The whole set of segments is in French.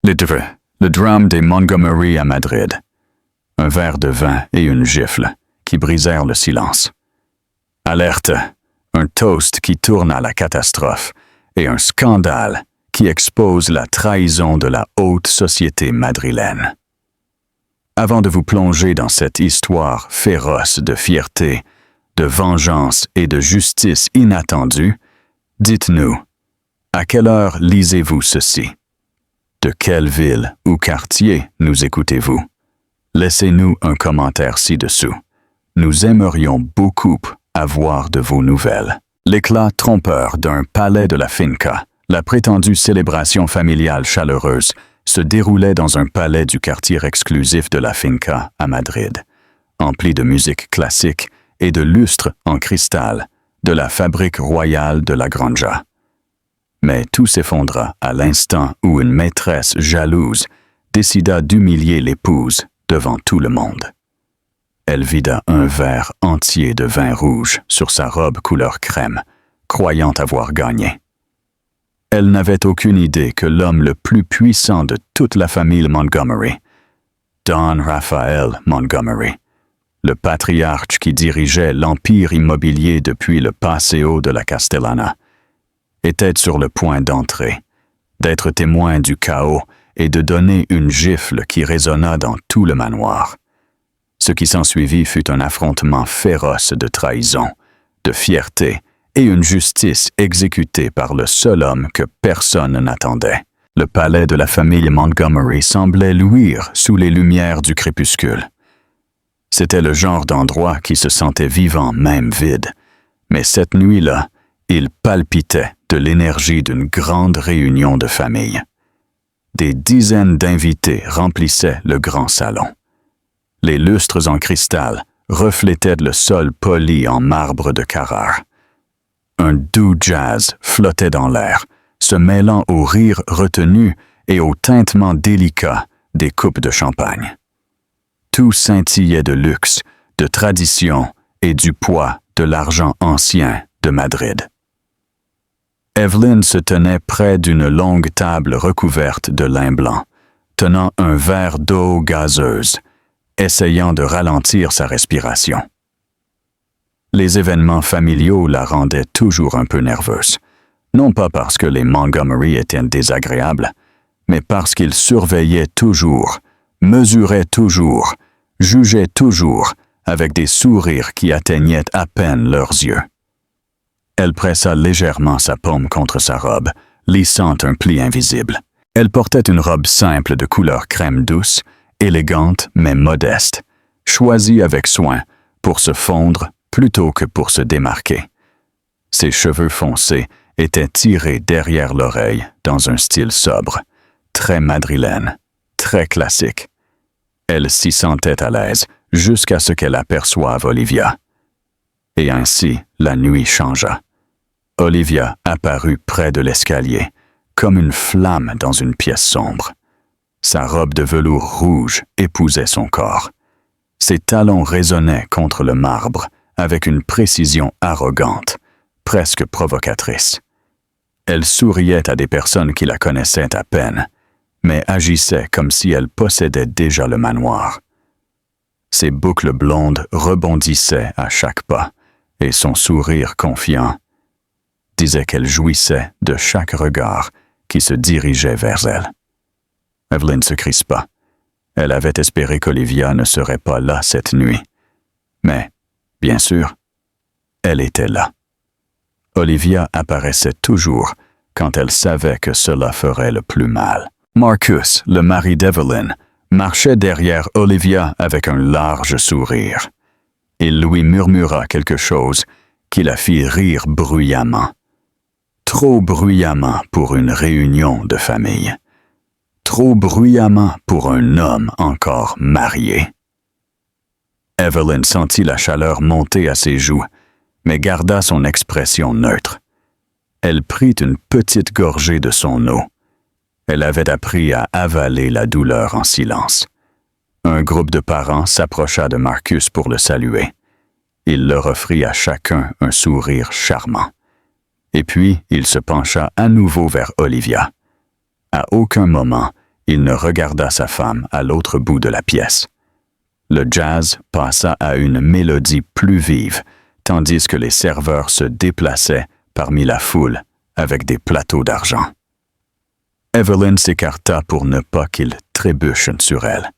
Le drame des Montgomery à Madrid. Un verre de vin et une gifle qui brisèrent le silence. Alerte, un toast qui tourne à la catastrophe et un scandale qui expose la trahison de la haute société madrilène. Avant de vous plonger dans cette histoire féroce de fierté, de vengeance et de justice inattendue, dites-nous, à quelle heure lisez-vous ceci? De quelle ville ou quartier nous écoutez-vous? Laissez-nous un commentaire ci-dessous. Nous aimerions beaucoup avoir de vos nouvelles. L'éclat trompeur d'un palais de la finca, la prétendue célébration familiale chaleureuse, se déroulait dans un palais du quartier exclusif de la finca à Madrid, empli de musique classique et de lustres en cristal de la fabrique royale de la Granja. Mais tout s'effondra à l'instant où une maîtresse jalouse décida d'humilier l'épouse devant tout le monde. Elle vida un verre entier de vin rouge sur sa robe couleur crème, croyant avoir gagné. Elle n'avait aucune idée que l'homme le plus puissant de toute la famille Montgomery, Don Rafael Montgomery, le patriarche qui dirigeait l'empire immobilier depuis le Paseo de la Castellana, était sur le point d'entrer, d'être témoin du chaos et de donner une gifle qui résonna dans tout le manoir. Ce qui s'ensuivit fut un affrontement féroce de trahison, de fierté et une justice exécutée par le seul homme que personne n'attendait. Le palais de la famille Montgomery semblait luire sous les lumières du crépuscule. C'était le genre d'endroit qui se sentait vivant, même vide. Mais cette nuit-là, il palpitait de l'énergie d'une grande réunion de famille. Des dizaines d'invités remplissaient le grand salon. Les lustres en cristal reflétaient le sol poli en marbre de Carrare. Un doux jazz flottait dans l'air, se mêlant au rire retenu et au tintement délicat des coupes de champagne. Tout scintillait de luxe, de tradition et du poids de l'argent ancien de Madrid. Evelyn se tenait près d'une longue table recouverte de lin blanc, tenant un verre d'eau gazeuse, essayant de ralentir sa respiration. Les événements familiaux la rendaient toujours un peu nerveuse, non pas parce que les Montgomery étaient désagréables, mais parce qu'ils surveillaient toujours, mesuraient toujours, jugeaient toujours avec des sourires qui atteignaient à peine leurs yeux. Elle pressa légèrement sa paume contre sa robe, lissant un pli invisible. Elle portait une robe simple de couleur crème douce, élégante mais modeste, choisie avec soin pour se fondre plutôt que pour se démarquer. Ses cheveux foncés étaient tirés derrière l'oreille dans un style sobre, très madrilène, très classique. Elle s'y sentait à l'aise jusqu'à ce qu'elle aperçoive Olivia. Et ainsi, la nuit changea. Olivia apparut près de l'escalier, comme une flamme dans une pièce sombre. Sa robe de velours rouge épousait son corps. Ses talons résonnaient contre le marbre avec une précision arrogante, presque provocatrice. Elle souriait à des personnes qui la connaissaient à peine, mais agissait comme si elle possédait déjà le manoir. Ses boucles blondes rebondissaient à chaque pas, et son sourire confiant disait qu'elle jouissait de chaque regard qui se dirigeait vers elle. Evelyn se crispa. Elle avait espéré qu'Olivia ne serait pas là cette nuit. Mais, bien sûr, elle était là. Olivia apparaissait toujours quand elle savait que cela ferait le plus mal. Marcus, le mari d'Evelyn, marchait derrière Olivia avec un large sourire. Il lui murmura quelque chose qui la fit rire bruyamment. Trop bruyamment pour une réunion de famille. Trop bruyamment pour un homme encore marié. Evelyn sentit la chaleur monter à ses joues, mais garda son expression neutre. Elle prit une petite gorgée de son eau. Elle avait appris à avaler la douleur en silence. Un groupe de parents s'approcha de Marcus pour le saluer. Il leur offrit à chacun un sourire charmant. Et puis, il se pencha à nouveau vers Olivia. À aucun moment, il ne regarda sa femme à l'autre bout de la pièce. Le jazz passa à une mélodie plus vive, tandis que les serveurs se déplaçaient parmi la foule avec des plateaux d'argent. Evelyn s'écarta pour ne pas qu'il trébuche sur elle.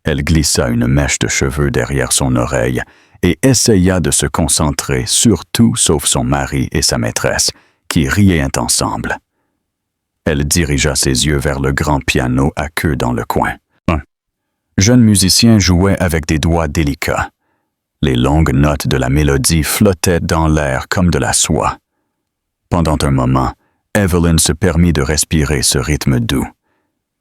Elle glissa une mèche de cheveux derrière son oreille et essaya de se concentrer sur tout sauf son mari et sa maîtresse, qui riaient ensemble. Elle dirigea ses yeux vers le grand piano à queue dans le coin. Un jeune musicien jouait avec des doigts délicats. Les longues notes de la mélodie flottaient dans l'air comme de la soie. Pendant un moment, Evelyn se permit de respirer ce rythme doux.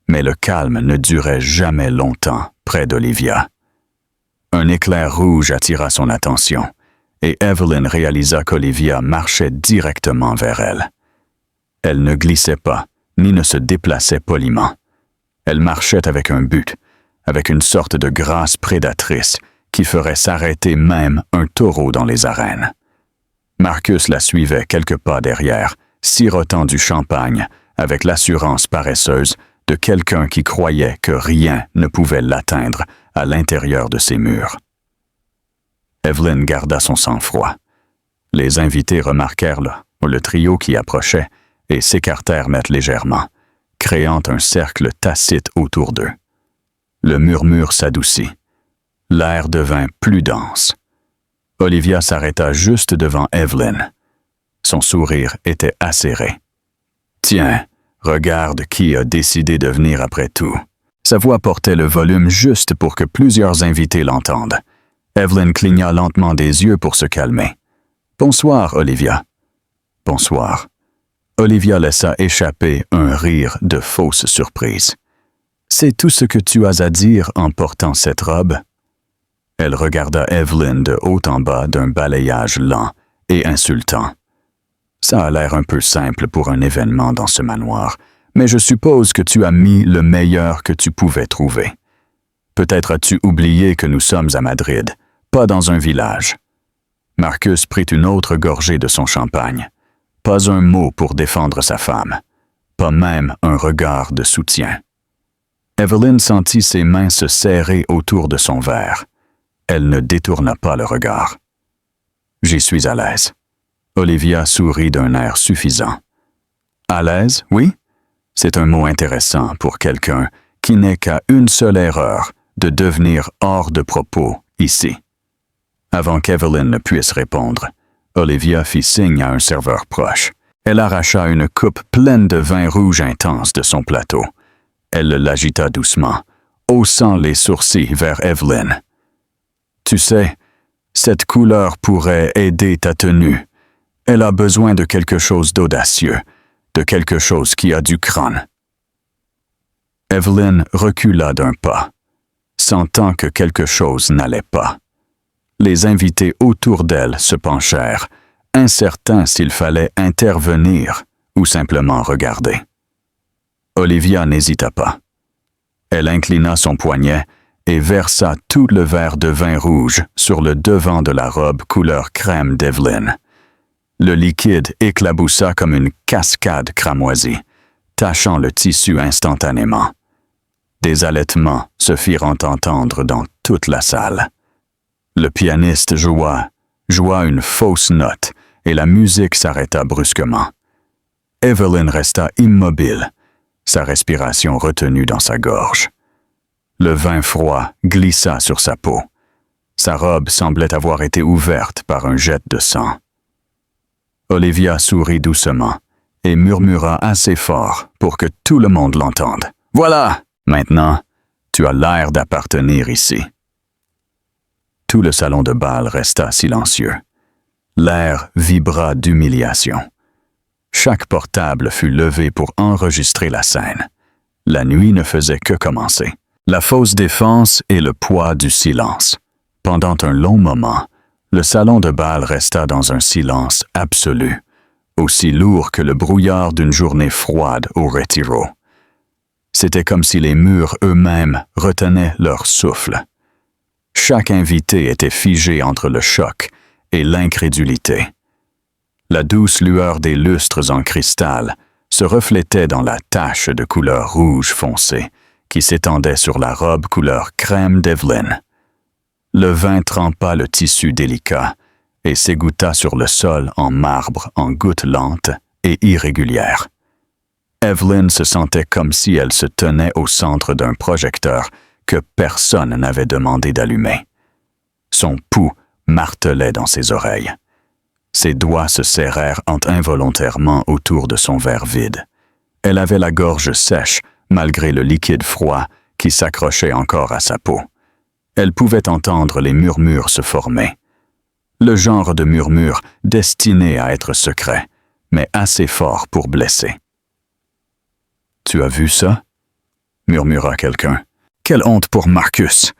Mais le calme ne durait jamais longtemps près d'Olivia. Un éclair rouge attira son attention, et Evelyn réalisa qu'Olivia marchait directement vers elle. Elle ne glissait pas, ni ne se déplaçait poliment. Elle marchait avec un but, avec une sorte de grâce prédatrice qui ferait s'arrêter même un taureau dans les arènes. Marcus la suivait quelques pas derrière, sirotant du champagne avec l'assurance paresseuse de quelqu'un qui croyait que rien ne pouvait l'atteindre à l'intérieur de ses murs. Evelyn garda son sang-froid. Les invités remarquèrent le trio qui approchait et s'écartèrent net légèrement, créant un cercle tacite autour d'eux. Le murmure s'adoucit. L'air devint plus dense. Olivia s'arrêta juste devant Evelyn. Son sourire était acéré. « Tiens, regarde qui a décidé de venir après tout. » Sa voix portait le volume juste pour que plusieurs invités l'entendent. Evelyn cligna lentement des yeux pour se calmer. « Bonsoir, Olivia. »« Bonsoir. » Olivia laissa échapper un rire de fausse surprise. « C'est tout ce que tu as à dire en portant cette robe? » Elle regarda Evelyn de haut en bas d'un balayage lent et insultant. « Ça a l'air un peu simple pour un événement dans ce manoir, mais je suppose que tu as mis le meilleur que tu pouvais trouver. Peut-être as-tu oublié que nous sommes à Madrid, pas dans un village. » Marcus prit une autre gorgée de son champagne. Pas un mot pour défendre sa femme, pas même un regard de soutien. Evelyn sentit ses mains se serrer autour de son verre. Elle ne détourna pas le regard. « J'y suis à l'aise. » Olivia sourit d'un air suffisant. « À l'aise, oui? C'est un mot intéressant pour quelqu'un qui n'est qu'à une seule erreur de devenir hors de propos ici. » Avant qu'Evelyn ne puisse répondre, Olivia fit signe à un serveur proche. Elle arracha une coupe pleine de vin rouge intense de son plateau. Elle l'agita doucement, haussant les sourcils vers Evelyn. « Tu sais, cette couleur pourrait aider ta tenue. Elle a besoin de quelque chose d'audacieux, de quelque chose qui a du crâne. » Evelyn recula d'un pas, sentant que quelque chose n'allait pas. Les invités autour d'elle se penchèrent, incertains s'il fallait intervenir ou simplement regarder. Olivia n'hésita pas. Elle inclina son poignet et versa tout le verre de vin rouge sur le devant de la robe couleur crème d'Evelyn. Le liquide éclaboussa comme une cascade cramoisie, tachant le tissu instantanément. Des halètements se firent entendre dans toute la salle. Le pianiste joua une fausse note et la musique s'arrêta brusquement. Evelyn resta immobile, sa respiration retenue dans sa gorge. Le vin froid glissa sur sa peau. Sa robe semblait avoir été ouverte par un jet de sang. Olivia sourit doucement et murmura assez fort pour que tout le monde l'entende. « Voilà! Maintenant, tu as l'air d'appartenir ici. » Tout le salon de bal resta silencieux. L'air vibra d'humiliation. Chaque portable fut levé pour enregistrer la scène. La nuit ne faisait que commencer. La fausse défense et le poids du silence. Pendant un long moment, le salon de bal resta dans un silence absolu, aussi lourd que le brouillard d'une journée froide au Retiro. C'était comme si les murs eux-mêmes retenaient leur souffle. Chaque invité était figé entre le choc et l'incrédulité. La douce lueur des lustres en cristal se reflétait dans la tache de couleur rouge foncé qui s'étendait sur la robe couleur crème d'Evelyn. Le vin trempa le tissu délicat et s'égoutta sur le sol en marbre en gouttes lentes et irrégulières. Evelyn se sentait comme si elle se tenait au centre d'un projecteur que personne n'avait demandé d'allumer. Son pouls martelait dans ses oreilles. Ses doigts se serrèrent involontairement autour de son verre vide. Elle avait la gorge sèche malgré le liquide froid qui s'accrochait encore à sa peau. Elle pouvait entendre les murmures se former. Le genre de murmure destiné à être secret, mais assez fort pour blesser. « Tu as vu ça ?» murmura quelqu'un. « Quelle honte pour Marcus !»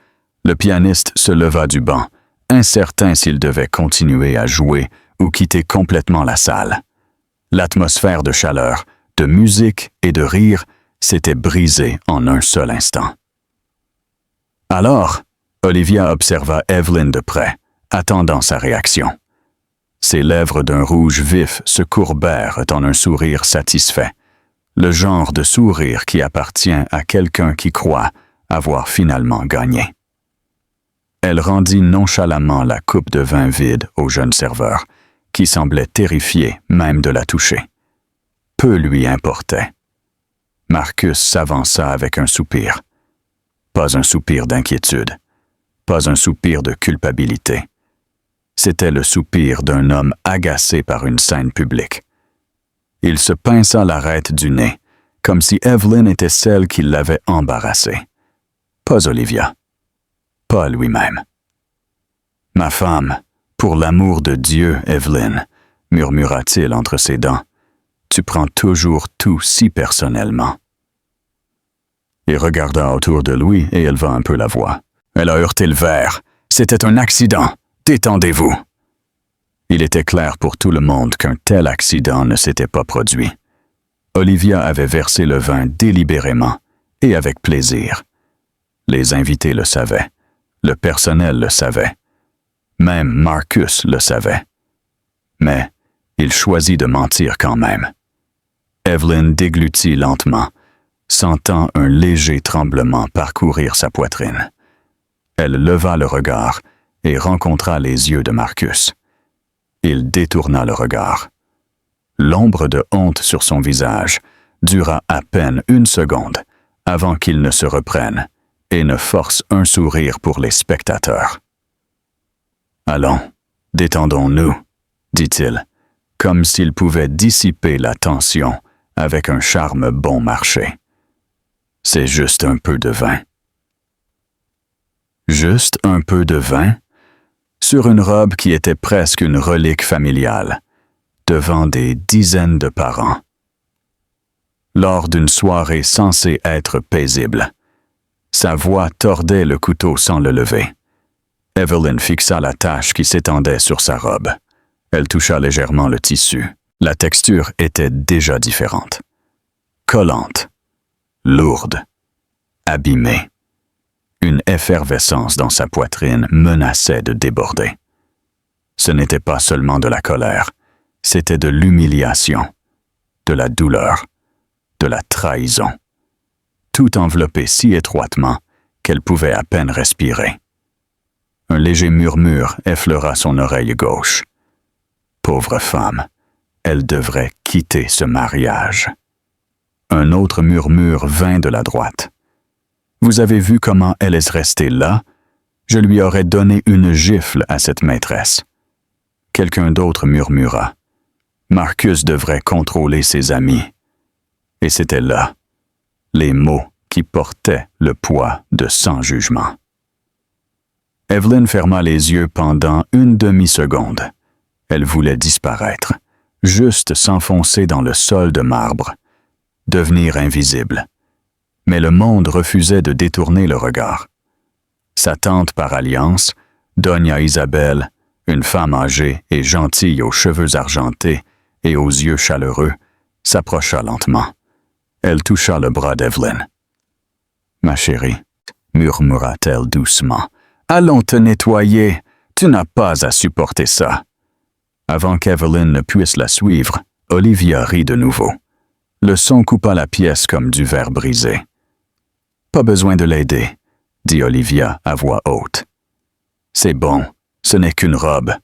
Le pianiste se leva du banc, incertain s'il devait continuer à jouer ou quitter complètement la salle. L'atmosphère de chaleur, de musique et de rire s'était brisée en un seul instant. Alors, Olivia observa Evelyn de près, attendant sa réaction. Ses lèvres d'un rouge vif se courbèrent en un sourire satisfait, le genre de sourire qui appartient à quelqu'un qui croit avoir finalement gagné. Elle rendit nonchalamment la coupe de vin vide au jeune serveur, qui semblait terrifié même de la toucher. Peu lui importait. Marcus s'avança avec un soupir. Pas un soupir d'inquiétude, pas un soupir de culpabilité. C'était le soupir d'un homme agacé par une scène publique. Il se pinça l'arête du nez, comme si Evelyn était celle qui l'avait embarrassé. Pas Olivia. Pas lui-même. « Ma femme, pour l'amour de Dieu, Evelyn, » murmura-t-il entre ses dents, « tu prends toujours tout si personnellement. » Il regarda autour de lui et éleva un peu la voix. « Elle a heurté le verre. C'était un accident. Détendez-vous. » Il était clair pour tout le monde qu'un tel accident ne s'était pas produit. Olivia avait versé le vin délibérément et avec plaisir. Les invités le savaient. Le personnel le savait. Même Marcus le savait. Mais il choisit de mentir quand même. Evelyn déglutit lentement, sentant un léger tremblement parcourir sa poitrine. Elle leva le regard et rencontra les yeux de Marcus. Il détourna le regard. L'ombre de honte sur son visage dura à peine une seconde avant qu'il ne se reprenne et ne force un sourire pour les spectateurs. « Allons, détendons-nous, » dit-il, comme s'il pouvait dissiper la tension avec un charme bon marché. « C'est juste un peu de vin. » Juste un peu de vin, sur une robe qui était presque une relique familiale, devant des dizaines de parents. Lors d'une soirée censée être paisible, sa voix tordait le couteau sans le lever. Evelyn fixa la tache qui s'étendait sur sa robe. Elle toucha légèrement le tissu. La texture était déjà différente. Collante, lourde, abîmée. Une effervescence dans sa poitrine menaçait de déborder. Ce n'était pas seulement de la colère, c'était de l'humiliation, de la douleur, de la trahison, tout enveloppé si étroitement qu'elle pouvait à peine respirer. Un léger murmure effleura son oreille gauche. Pauvre femme, elle devrait quitter ce mariage. Un autre murmure vint de la droite. Vous avez vu comment elle est restée là? Je lui aurais donné une gifle à cette maîtresse. Quelqu'un d'autre murmura. Marcus devrait contrôler ses amis. Et c'était là, les mots qui portaient le poids de sans jugement. Evelyn ferma les yeux pendant une demi-seconde. Elle voulait disparaître, juste s'enfoncer dans le sol de marbre, devenir invisible. Mais le monde refusait de détourner le regard. Sa tante par alliance, Doña Isabel, une femme âgée et gentille aux cheveux argentés et aux yeux chaleureux, s'approcha lentement. Elle toucha le bras d'Evelyn. « Ma chérie, » murmura-t-elle doucement, « allons te nettoyer, tu n'as pas à supporter ça. » Avant qu'Evelyn ne puisse la suivre, Olivia rit de nouveau. Le son coupa la pièce comme du verre brisé. « pas besoin de l'aider, dit Olivia à voix haute. C'est bon, ce n'est qu'une robe.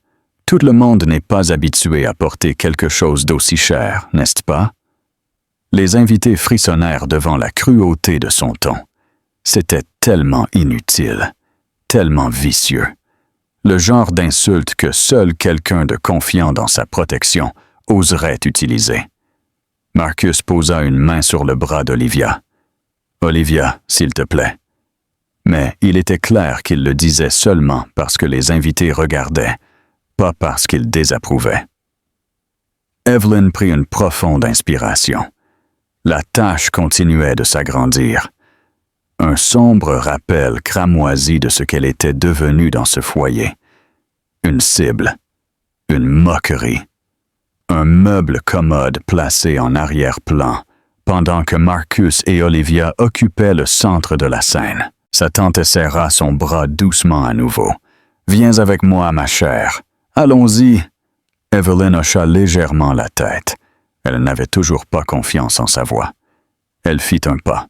Tout le monde n'est pas habitué à porter quelque chose d'aussi cher, n'est-ce pas? Les invités frissonnèrent devant la cruauté de son ton. C'était tellement inutile, tellement vicieux. Le genre d'insulte que seul quelqu'un de confiant dans sa protection oserait utiliser. Marcus posa une main sur le bras d'Olivia. « Olivia, s'il te plaît. » Mais il était clair qu'il le disait seulement parce que les invités regardaient, pas parce qu'ils désapprouvaient. Evelyn prit une profonde inspiration. La tâche continuait de s'agrandir. Un sombre rappel cramoisi de ce qu'elle était devenue dans ce foyer. Une cible, une moquerie. Un meuble commode placé en arrière-plan, pendant que Marcus et Olivia occupaient le centre de la scène. Sa tante serra son bras doucement à nouveau. « Viens avec moi, ma chère. Allons-y. » Evelyn hocha légèrement la tête. Elle n'avait toujours pas confiance en sa voix. Elle fit un pas.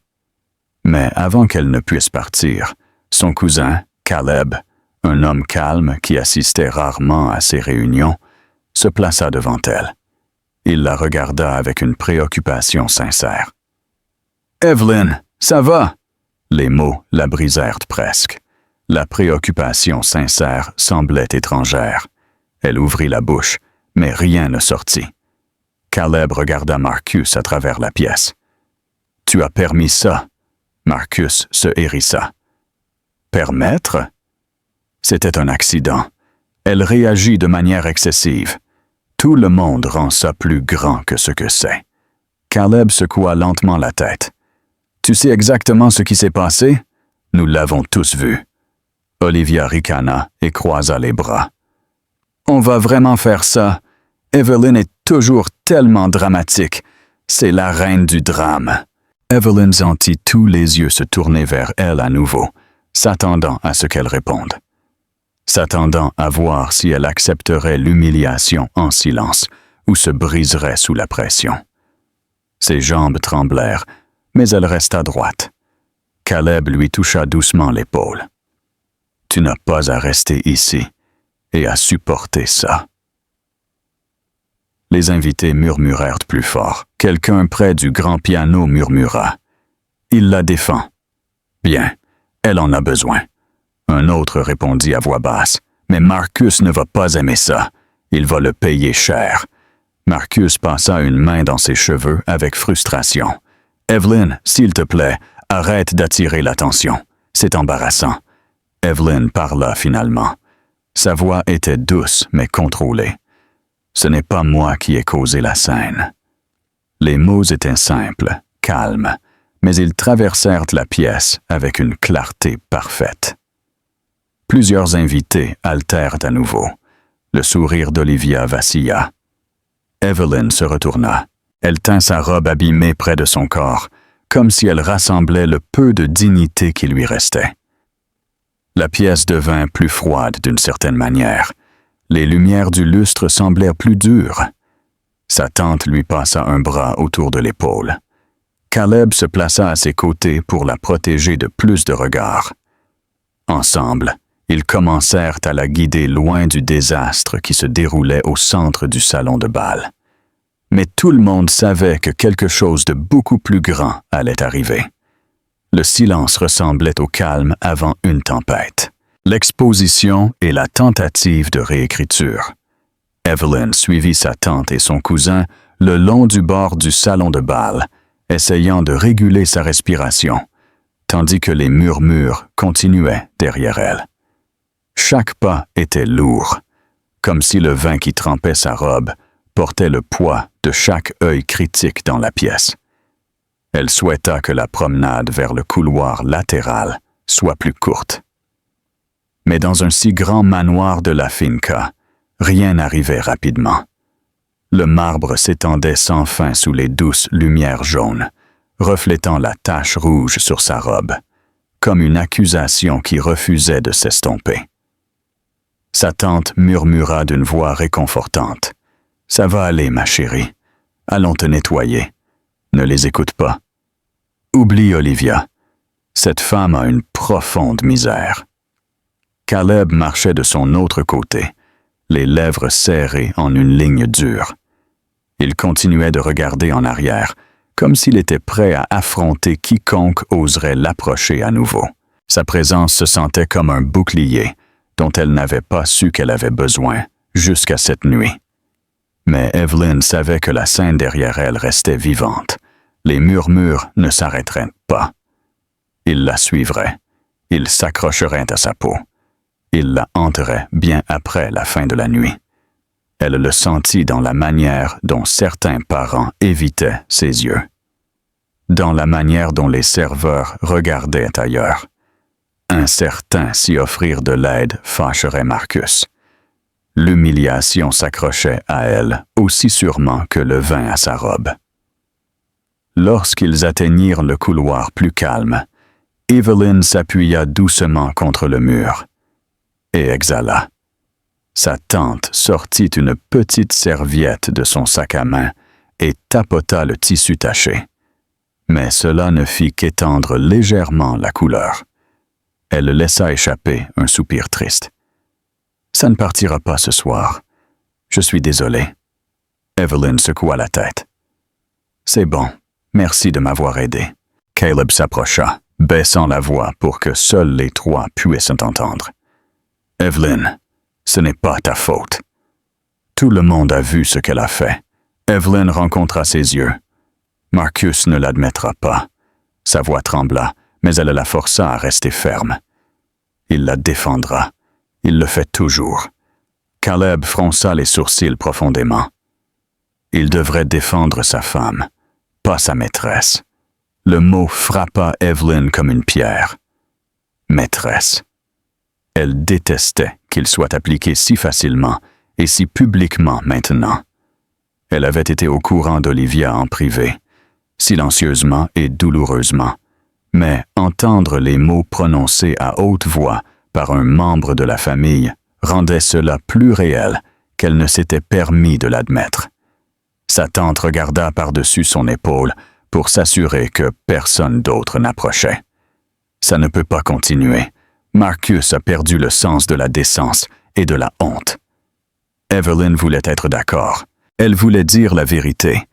Mais avant qu'elle ne puisse partir, son cousin, Caleb, un homme calme qui assistait rarement à ces réunions, se plaça devant elle. Il la regarda avec une préoccupation sincère. « Evelyn, ça va? » Les mots la brisèrent presque. La préoccupation sincère semblait étrangère. Elle ouvrit la bouche, mais rien ne sortit. Caleb regarda Marcus à travers la pièce. « Tu as permis ça? » Marcus se hérissa. « Permettre? » C'était un accident. Elle réagit de manière excessive. Tout le monde rend ça plus grand que ce que c'est. Caleb secoua lentement la tête. « Tu sais exactement ce qui s'est passé? Nous l'avons tous vu. » Olivia ricana et croisa les bras. « On va vraiment faire ça. Evelyn est toujours tellement dramatique. C'est la reine du drame. » Evelyn sentit tous les yeux se tourner vers elle à nouveau, s'attendant à ce qu'elle réponde. S'attendant à voir si elle accepterait l'humiliation en silence ou se briserait sous la pression. Ses jambes tremblèrent, mais elle resta droite. Caleb lui toucha doucement l'épaule. « Tu n'as pas à rester ici et à supporter ça. » Les invités murmurèrent plus fort. Quelqu'un près du grand piano murmura. « Il la défend. »« Bien, elle en a besoin. » Un autre répondit à voix basse. « Mais Marcus ne va pas aimer ça. Il va le payer cher. » Marcus passa une main dans ses cheveux avec frustration. « Evelyn, s'il te plaît, arrête d'attirer l'attention. C'est embarrassant. » Evelyn parla finalement. Sa voix était douce mais contrôlée. « Ce n'est pas moi qui ai causé la scène. » Les mots étaient simples, calmes, mais ils traversèrent la pièce avec une clarté parfaite. Plusieurs invités haltèrent à nouveau. Le sourire d'Olivia vacilla. Evelyn se retourna. Elle tint sa robe abîmée près de son corps, comme si elle rassemblait le peu de dignité qui lui restait. La pièce devint plus froide d'une certaine manière. Les lumières du lustre semblèrent plus dures. Sa tante lui passa un bras autour de l'épaule. Caleb se plaça à ses côtés pour la protéger de plus de regards. Ensemble, ils commencèrent à la guider loin du désastre qui se déroulait au centre du salon de bal. Mais tout le monde savait que quelque chose de beaucoup plus grand allait arriver. Le silence ressemblait au calme avant une tempête. L'exposition et la tentative de réécriture. Evelyn suivit sa tante et son cousin le long du bord du salon de bal, essayant de réguler sa respiration, tandis que les murmures continuaient derrière elle. Chaque pas était lourd, comme si le vin qui trempait sa robe portait le poids de chaque œil critique dans la pièce. Elle souhaita que la promenade vers le couloir latéral soit plus courte. Mais dans un si grand manoir de la finca, rien n'arrivait rapidement. Le marbre s'étendait sans fin sous les douces lumières jaunes, reflétant la tache rouge sur sa robe, comme une accusation qui refusait de s'estomper. Sa tante murmura d'une voix réconfortante. « Ça va aller, ma chérie. Allons te nettoyer. Ne les écoute pas. Oublie Olivia. Cette femme a une profonde misère. Caleb marchait de son autre côté, les lèvres serrées en une ligne dure. Il continuait de regarder en arrière, comme s'il était prêt à affronter quiconque oserait l'approcher à nouveau. Sa présence se sentait comme un bouclier dont elle n'avait pas su qu'elle avait besoin jusqu'à cette nuit. Mais Evelyn savait que la scène derrière elle restait vivante. Les murmures ne s'arrêteraient pas. Il la suivrait. Il s'accrocherait à sa peau. Il la hanterait bien après la fin de la nuit. Elle le sentit dans la manière dont certains parents évitaient ses yeux, dans la manière dont les serveurs regardaient ailleurs. Incertain si offrir de l'aide fâcherait Marcus. L'humiliation s'accrochait à elle aussi sûrement que le vin à sa robe. Lorsqu'ils atteignirent le couloir plus calme, Evelyn s'appuya doucement contre le mur et exhala. Sa tante sortit une petite serviette de son sac à main et tapota le tissu taché. Mais cela ne fit qu'étendre légèrement la couleur. Elle laissa échapper un soupir triste. « Ça ne partira pas ce soir. Je suis désolé. » Evelyn secoua la tête. « C'est bon. Merci de m'avoir aidé. » Caleb s'approcha, baissant la voix pour que seuls les trois puissent entendre. « Evelyn, ce n'est pas ta faute. Tout le monde a vu ce qu'elle a fait. » Evelyn rencontra ses yeux. Marcus ne l'admettra pas. Sa voix trembla, mais elle la força à rester ferme. Il la défendra. Il le fait toujours. Caleb fronça les sourcils profondément. Il devrait défendre sa femme, pas sa maîtresse. Le mot frappa Evelyn comme une pierre. Maîtresse. Elle détestait qu'il soit appliqué si facilement et si publiquement maintenant. Elle avait été au courant d'Olivia en privé, silencieusement et douloureusement, mais entendre les mots prononcés à haute voix par un membre de la famille rendait cela plus réel qu'elle ne s'était permis de l'admettre. Sa tante regarda par-dessus son épaule pour s'assurer que personne d'autre n'approchait. Ça ne peut pas continuer. Marcus a perdu le sens de la décence et de la honte. Evelyn voulait être d'accord. Elle voulait dire la vérité,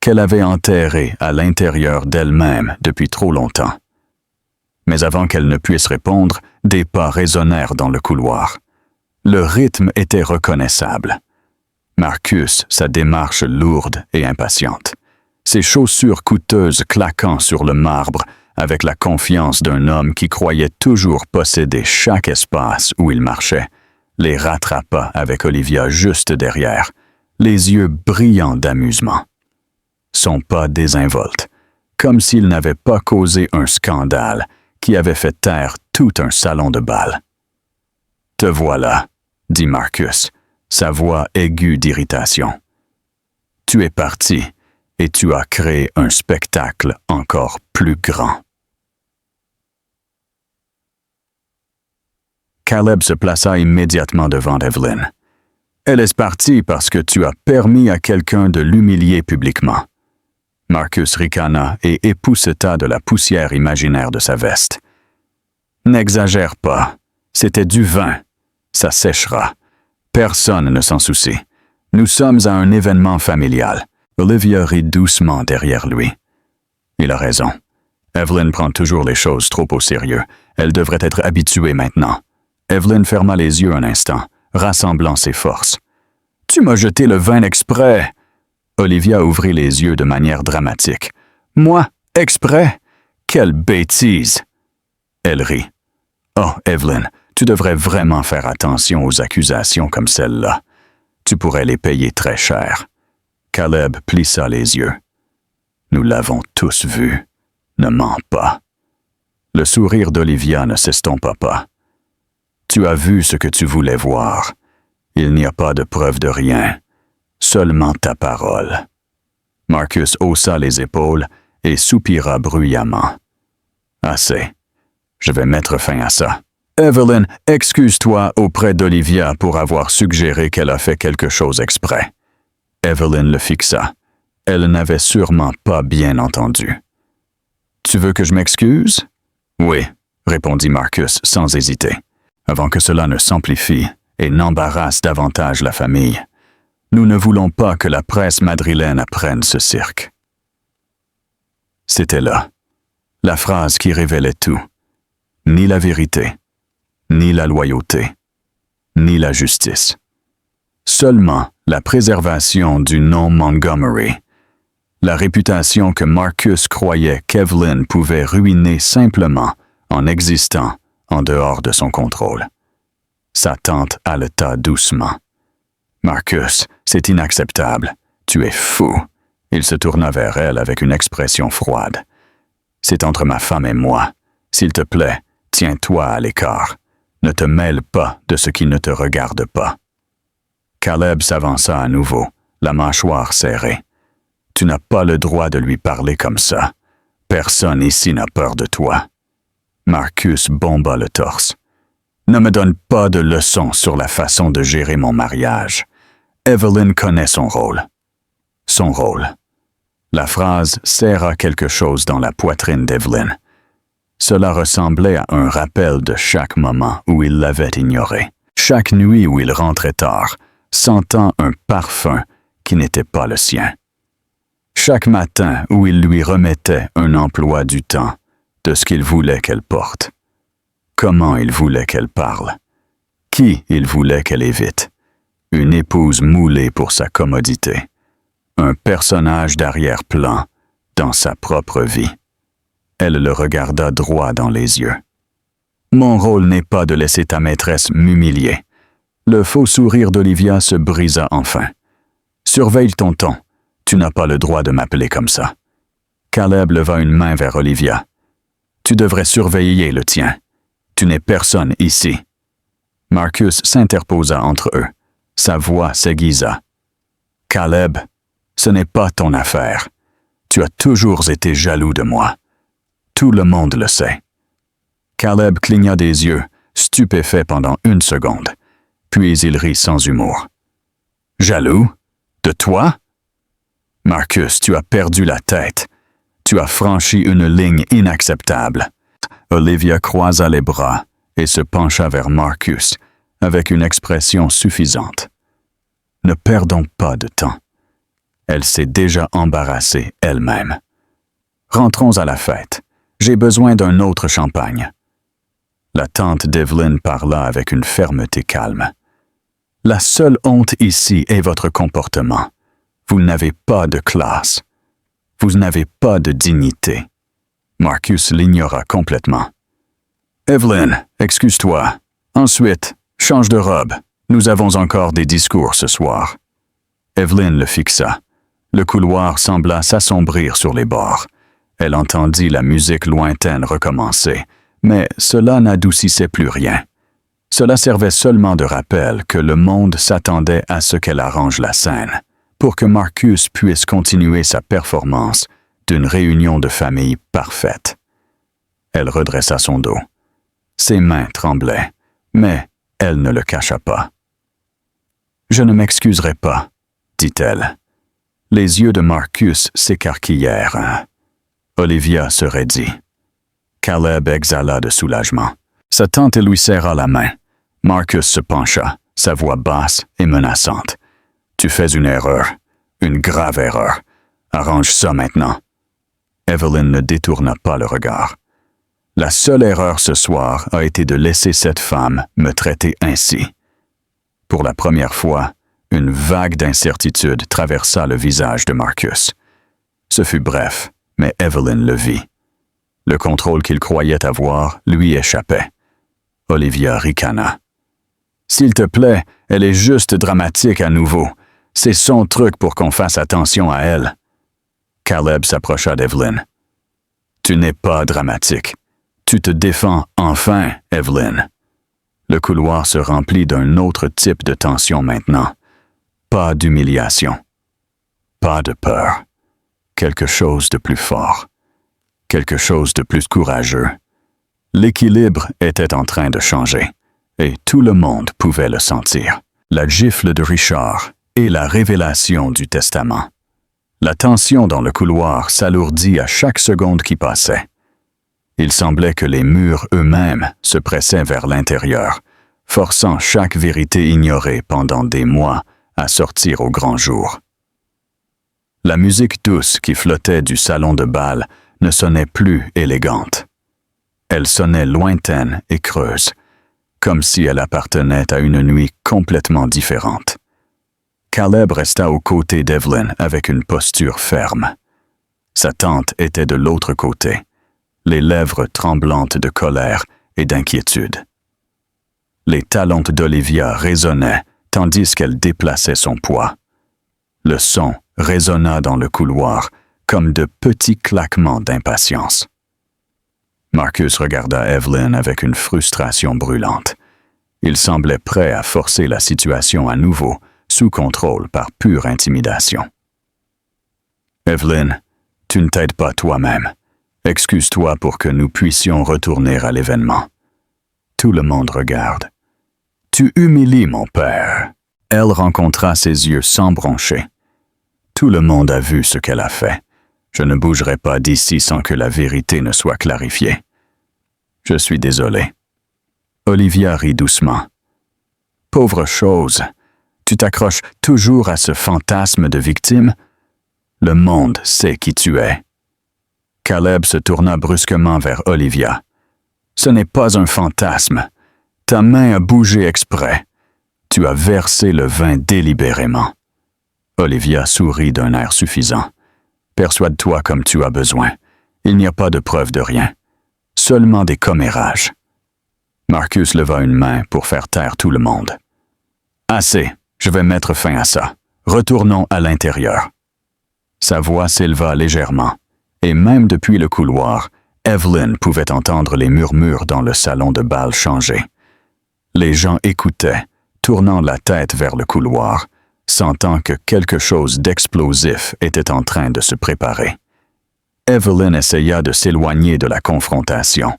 qu'elle avait enterrée à l'intérieur d'elle-même depuis trop longtemps. Mais avant qu'elle ne puisse répondre, des pas résonnèrent dans le couloir. Le rythme était reconnaissable. Marcus, sa démarche lourde et impatiente, ses chaussures coûteuses claquant sur le marbre avec la confiance d'un homme qui croyait toujours posséder chaque espace où il marchait, les rattrapa avec Olivia juste derrière, les yeux brillants d'amusement. Son pas désinvolte, comme s'il n'avait pas causé un scandale qui avait fait taire tout un salon de bal. « Te voilà », dit Marcus, sa voix aiguë d'irritation. « Tu es parti et tu as créé un spectacle encore plus grand. » Caleb se plaça immédiatement devant Evelyn. « Elle est partie parce que tu as permis à quelqu'un de l'humilier publiquement. » Marcus ricana et épousseta de la poussière imaginaire de sa veste. « N'exagère pas. C'était du vin. Ça séchera. Personne ne s'en soucie. Nous sommes à un événement familial. » Olivia rit doucement derrière lui. Il a raison. Evelyn prend toujours les choses trop au sérieux. Elle devrait être habituée maintenant. Evelyn ferma les yeux un instant, rassemblant ses forces. « Tu m'as jeté le vin exprès! » Olivia ouvrit les yeux de manière dramatique. « Moi, exprès? Quelle bêtise! » Elle rit. « Oh, Evelyn, tu devrais vraiment faire attention aux accusations comme celle-là. Tu pourrais les payer très cher. » Caleb plissa les yeux. « Nous l'avons tous vu. Ne mens pas. » Le sourire d'Olivia ne s'estompa pas. « Tu as vu ce que tu voulais voir. Il n'y a pas de preuve de rien. Seulement ta parole. » Marcus haussa les épaules et soupira bruyamment. « Assez. Je vais mettre fin à ça. Evelyn, excuse-toi auprès d'Olivia pour avoir suggéré qu'elle a fait quelque chose exprès. » Evelyn le fixa. Elle n'avait sûrement pas bien entendu. « Tu veux que je m'excuse? » Oui, répondit Marcus sans hésiter, avant que cela ne s'amplifie et n'embarrasse davantage la famille. Nous ne voulons pas que la presse madrilène apprenne ce cirque. C'était là, la phrase qui révélait tout. Ni la vérité, ni la loyauté, ni la justice. Seulement la préservation du nom Montgomery, la réputation que Marcus croyait qu'Evelyn pouvait ruiner simplement en existant en dehors de son contrôle. Sa tante haleta doucement. « Marcus, c'est inacceptable. Tu es fou. » Il se tourna vers elle avec une expression froide. « C'est entre ma femme et moi. S'il te plaît, tiens-toi à l'écart. Ne te mêle pas de ce qui ne te regarde pas. » Caleb s'avança à nouveau, la mâchoire serrée. « Tu n'as pas le droit de lui parler comme ça. Personne ici n'a peur de toi. » Marcus bomba le torse. « Ne me donne pas de leçons sur la façon de gérer mon mariage. Evelyn connaît son rôle. » Son rôle. La phrase serra quelque chose dans la poitrine d'Evelyn. Cela ressemblait à un rappel de chaque moment où il l'avait ignoré. Chaque nuit où il rentrait tard, sentant un parfum qui n'était pas le sien. Chaque matin où il lui remettait un emploi du temps de ce qu'il voulait qu'elle porte. Comment il voulait qu'elle parle. Qui il voulait qu'elle évite. Une épouse moulée pour sa commodité. Un personnage d'arrière-plan dans sa propre vie. Elle le regarda droit dans les yeux. « Mon rôle n'est pas de laisser ta maîtresse m'humilier. » Le faux sourire d'Olivia se brisa enfin. « Surveille ton ton. Tu n'as pas le droit de m'appeler comme ça. » Caleb leva une main vers Olivia. « Tu devrais surveiller le tien. Tu n'es personne ici. » Marcus s'interposa entre eux. Sa voix s'aiguisa. « Caleb, ce n'est pas ton affaire. Tu as toujours été jaloux de moi. Tout le monde le sait. » Caleb cligna des yeux, stupéfait pendant 1 seconde. Puis il rit sans humour. « Jaloux? De toi? » « Marcus, tu as perdu la tête. Tu as franchi une ligne inacceptable. » Olivia croisa les bras et se pencha vers Marcus avec une expression suffisante. « Ne perdons pas de temps. » Elle s'est déjà embarrassée elle-même. « Rentrons à la fête. J'ai besoin d'un autre champagne. » La tante d'Evelyn parla avec une fermeté calme. « La seule honte ici est votre comportement. Vous n'avez pas de classe. Vous n'avez pas de dignité. » Marcus l'ignora complètement. « Evelyn, excuse-toi. Ensuite, change de robe. Nous avons encore des discours ce soir. » Evelyn le fixa. Le couloir sembla s'assombrir sur les bords. Elle entendit la musique lointaine recommencer, mais cela n'adoucissait plus rien. Cela servait seulement de rappel que le monde s'attendait à ce qu'elle arrange la scène, pour que Marcus puisse continuer sa performance d'une réunion de famille parfaite. Elle redressa son dos. Ses mains tremblaient, mais elle ne le cacha pas. « Je ne m'excuserai pas, » dit-elle. Les yeux de Marcus s'écarquillèrent. Olivia se raidit. Caleb exhala de soulagement. Sa tante lui serra la main. Marcus se pencha, sa voix basse et menaçante. « Tu fais une erreur, une grave erreur. Arrange ça maintenant. » Evelyn ne détourna pas le regard. « La seule erreur ce soir a été de laisser cette femme me traiter ainsi. » Pour la première fois, une vague d'incertitude traversa le visage de Marcus. Ce fut bref, mais Evelyn le vit. Le contrôle qu'il croyait avoir lui échappait. Olivia ricana. « S'il te plaît, elle est juste dramatique à nouveau. C'est son truc pour qu'on fasse attention à elle. » Caleb s'approcha d'Evelyn. « Tu n'es pas dramatique. Tu te défends enfin, Evelyn. » Le couloir se remplit d'un autre type de tension maintenant. Pas d'humiliation. Pas de peur. Quelque chose de plus fort. Quelque chose de plus courageux. L'équilibre était en train de changer, et tout le monde pouvait le sentir. La gifle de Richard et la révélation du testament. La tension dans le couloir s'alourdit à chaque seconde qui passait. Il semblait que les murs eux-mêmes se pressaient vers l'intérieur, forçant chaque vérité ignorée pendant des mois à sortir au grand jour. La musique douce qui flottait du salon de bal ne sonnait plus élégante. Elle sonnait lointaine et creuse, comme si elle appartenait à une nuit complètement différente. Caleb resta aux côtés d'Evelyn avec une posture ferme. Sa tante était de l'autre côté, les lèvres tremblantes de colère et d'inquiétude. Les talons d'Olivia résonnaient tandis qu'elle déplaçait son poids. Le son résonna dans le couloir comme de petits claquements d'impatience. Marcus regarda Evelyn avec une frustration brûlante. Il semblait prêt à forcer la situation à nouveau sous contrôle par pure intimidation. « Evelyn, tu ne t'aides pas toi-même. Excuse-toi pour que nous puissions retourner à l'événement. Tout le monde regarde. Tu humilies mon père. » Elle rencontra ses yeux sans broncher. Tout le monde a vu ce qu'elle a fait. Je ne bougerai pas d'ici sans que la vérité ne soit clarifiée. Je suis désolé. Olivia rit doucement. Pauvre chose, tu t'accroches toujours à ce fantasme de victime? Le monde sait qui tu es. Caleb se tourna brusquement vers Olivia. Ce n'est pas un fantasme. Ta main a bougé exprès. Tu as versé le vin délibérément. Olivia sourit d'un air suffisant. Persuade-toi comme tu as besoin. Il n'y a pas de preuve de rien. Seulement des commérages. Marcus leva une main pour faire taire tout le monde. Assez, je vais mettre fin à ça. Retournons à l'intérieur. Sa voix s'éleva légèrement, et même depuis le couloir, Evelyn pouvait entendre les murmures dans le salon de bal changer. Les gens écoutaient, tournant la tête vers le couloir, sentant que quelque chose d'explosif était en train de se préparer. Evelyn essaya de s'éloigner de la confrontation,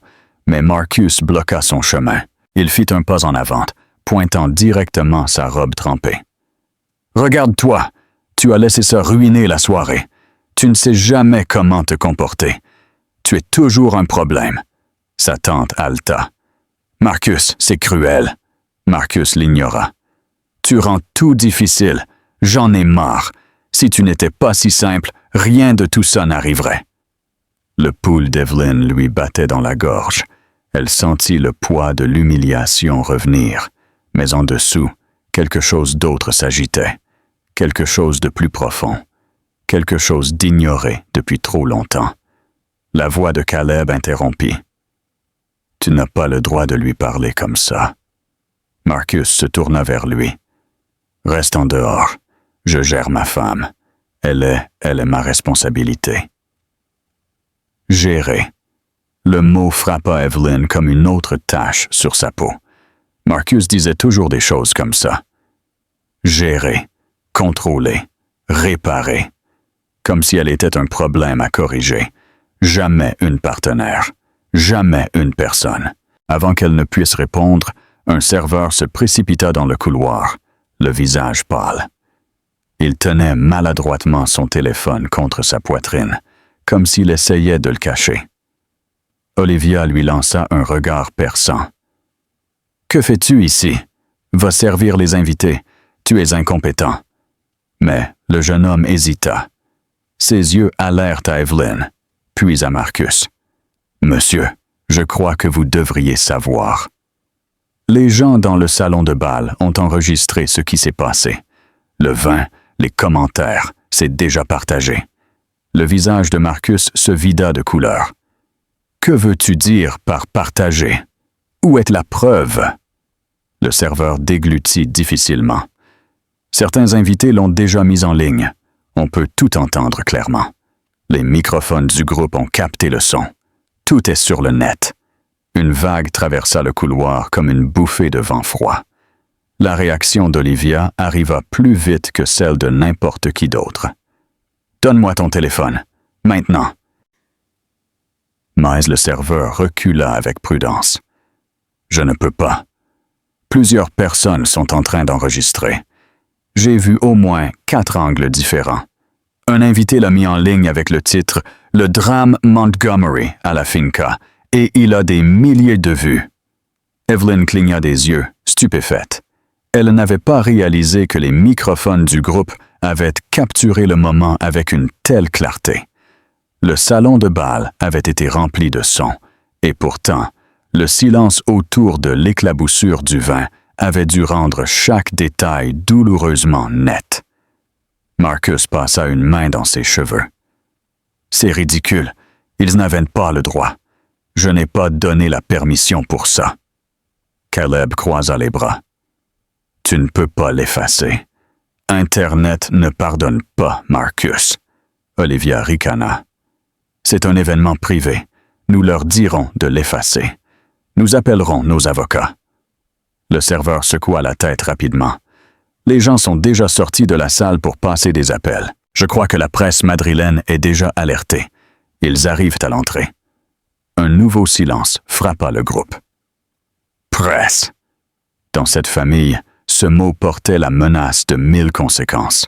mais Marcus bloqua son chemin. Il fit un pas en avant, pointant directement sa robe trempée. « Regarde-toi, tu as laissé ça ruiner la soirée. Tu ne sais jamais comment te comporter. Tu es toujours un problème. » Sa tante haleta. « Marcus, c'est cruel. » Marcus l'ignora. « Tu rends tout difficile. J'en ai marre. Si tu n'étais pas si simple, rien de tout ça n'arriverait. » Le pouls d'Evelyn lui battait dans la gorge. Elle sentit le poids de l'humiliation revenir, mais en dessous, quelque chose d'autre s'agitait, quelque chose de plus profond, quelque chose d'ignoré depuis trop longtemps. La voix de Caleb interrompit. « Tu n'as pas le droit de lui parler comme ça. » Marcus se tourna vers lui. « Reste en dehors. Je gère ma femme. Elle est ma responsabilité. » Gérer. Le mot frappa Evelyn comme une autre tache sur sa peau. Marcus disait toujours des choses comme ça. Gérer, contrôler, réparer. Comme si elle était un problème à corriger. Jamais une partenaire. Jamais une personne. Avant qu'elle ne puisse répondre, un serveur se précipita dans le couloir, le visage pâle. Il tenait maladroitement son téléphone contre sa poitrine, comme s'il essayait de le cacher. Olivia lui lança un regard perçant. « Que fais-tu ici? Va servir les invités. Tu es incompétent. » Mais le jeune homme hésita. Ses yeux allèrent à Evelyn, puis à Marcus. « Monsieur, je crois que vous devriez savoir. » Les gens dans le salon de bal ont enregistré ce qui s'est passé. Le vin, les commentaires, c'est déjà partagé. Le visage de Marcus se vida de couleur. « Que veux-tu dire par partager? Où est la preuve? » Le serveur déglutit difficilement. Certains invités l'ont déjà mis en ligne. On peut tout entendre clairement. Les microphones du groupe ont capté le son. Tout est sur le net. Une vague traversa le couloir comme une bouffée de vent froid. La réaction d'Olivia arriva plus vite que celle de n'importe qui d'autre. « Donne-moi ton téléphone. Maintenant. » Mais le serveur recula avec prudence. « Je ne peux pas. Plusieurs personnes sont en train d'enregistrer. J'ai vu au moins 4 angles différents. Un invité l'a mis en ligne avec le titre « Le drame Montgomery à la finca » Et il a des milliers de vues. Evelyn cligna des yeux, stupéfaite. Elle n'avait pas réalisé que les microphones du groupe avaient capturé le moment avec une telle clarté. Le salon de bal avait été rempli de sons, et pourtant, le silence autour de l'éclaboussure du vin avait dû rendre chaque détail douloureusement net. Marcus passa une main dans ses cheveux. « C'est ridicule, ils n'avaient pas le droit. Je n'ai pas donné la permission pour ça. » Caleb croisa les bras. « Tu ne peux pas l'effacer. Internet ne pardonne pas, Marcus. » Olivia ricana. « C'est un événement privé. Nous leur dirons de l'effacer. Nous appellerons nos avocats. » Le serveur secoua la tête rapidement. « Les gens sont déjà sortis de la salle pour passer des appels. Je crois que la presse madrilène est déjà alertée. Ils arrivent à l'entrée. » Un nouveau silence frappa le groupe. Presse. Dans cette famille, ce mot portait la menace de 1000 conséquences.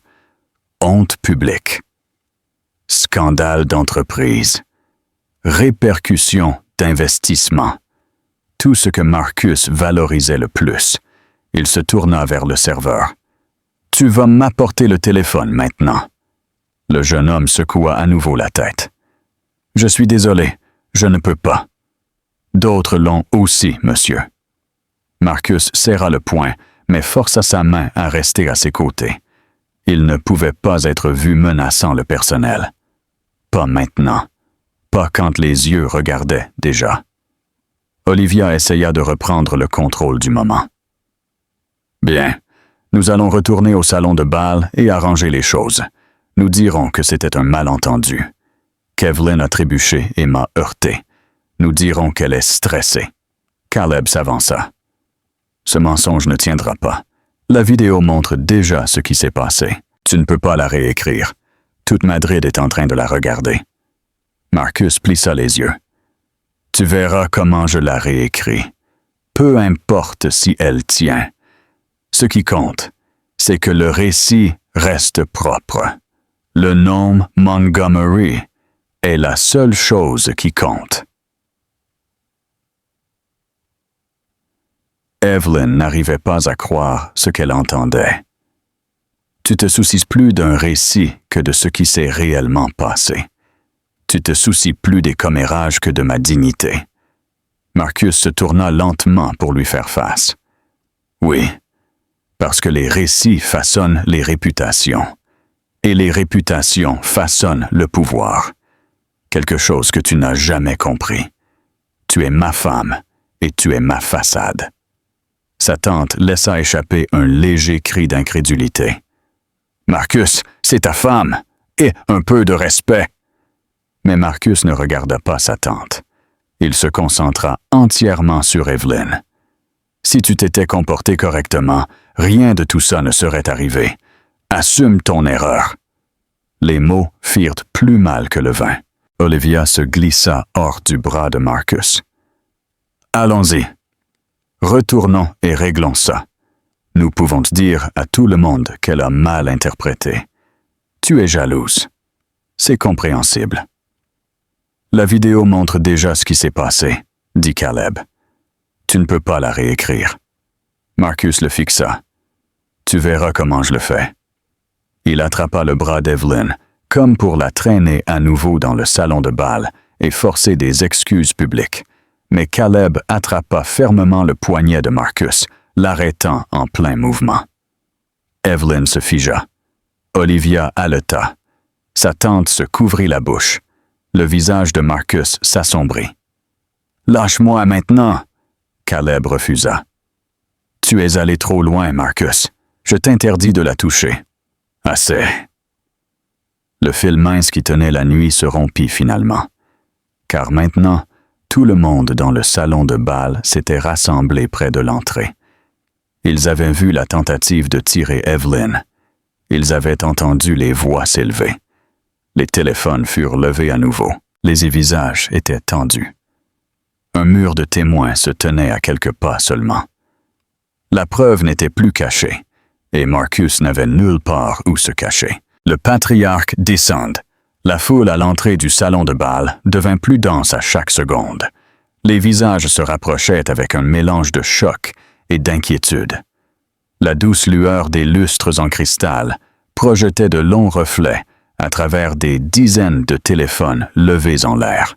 Honte publique. Scandale d'entreprise. Répercussions d'investissement. Tout ce que Marcus valorisait le plus. Il se tourna vers le serveur. « Tu vas m'apporter le téléphone maintenant. » Le jeune homme secoua à nouveau la tête. « Je suis désolé, je ne peux pas. »« D'autres l'ont aussi, monsieur. » Marcus serra le poing, mais força sa main à rester à ses côtés. Il ne pouvait pas être vu menaçant le personnel. Pas maintenant. Pas quand les yeux regardaient déjà. Olivia essaya de reprendre le contrôle du moment. « Bien, nous allons retourner au salon de bal et arranger les choses. Nous dirons que c'était un malentendu. Kevlin a trébuché et m'a heurté. Nous dirons qu'elle est stressée. » Caleb s'avança. « Ce mensonge ne tiendra pas. La vidéo montre déjà ce qui s'est passé. Tu ne peux pas la réécrire. Toute Madrid est en train de la regarder. » Marcus plissa les yeux. « Tu verras comment je la réécris. Peu importe si elle tient. Ce qui compte, c'est que le récit reste propre. Le nom Montgomery est la seule chose qui compte. » Evelyn n'arrivait pas à croire ce qu'elle entendait. « Tu te soucies plus d'un récit que de ce qui s'est réellement passé. Tu te soucies plus des commérages que de ma dignité. » Marcus se tourna lentement pour lui faire face. « Oui, parce que les récits façonnent les réputations. Et les réputations façonnent le pouvoir. Quelque chose que tu n'as jamais compris. Tu es ma femme et tu es ma façade. » Sa tante laissa échapper un léger cri d'incrédulité. « Marcus, c'est ta femme! Et un peu de respect! » Mais Marcus ne regarda pas sa tante. Il se concentra entièrement sur Evelyn. « Si tu t'étais comporté correctement, rien de tout ça ne serait arrivé. Assume ton erreur. » Les mots firent plus mal que le vin. Olivia se glissa hors du bras de Marcus. « Allons-y. Retournons et réglons ça. Nous pouvons dire à tout le monde qu'elle a mal interprété. Tu es jalouse. C'est compréhensible. » La vidéo montre déjà ce qui s'est passé, dit Caleb. Tu ne peux pas la réécrire. Marcus le fixa. Tu verras comment je le fais. Il attrapa le bras d'Evelyn, comme pour la traîner à nouveau dans le salon de bal et forcer des excuses publiques. Mais Caleb attrapa fermement le poignet de Marcus, l'arrêtant en plein mouvement. Evelyn se figea. Olivia haleta. Sa tante se couvrit la bouche. Le visage de Marcus s'assombrit. « Lâche-moi maintenant !» Caleb refusa. « Tu es allé trop loin, Marcus. Je t'interdis de la toucher. »« Assez. » Le fil mince qui tenait la nuit se rompit finalement. Car maintenant, tout le monde dans le salon de bal s'était rassemblé près de l'entrée. Ils avaient vu la tentative de tirer Evelyn. Ils avaient entendu les voix s'élever. Les téléphones furent levés à nouveau. Les visages étaient tendus. Un mur de témoins se tenait à quelques pas seulement. La preuve n'était plus cachée, et Marcus n'avait nulle part où se cacher. Le patriarche descend. La foule à l'entrée du salon de bal devint plus dense à chaque seconde. Les visages se rapprochaient avec un mélange de choc et d'inquiétude. La douce lueur des lustres en cristal projetait de longs reflets à travers des dizaines de téléphones levés en l'air.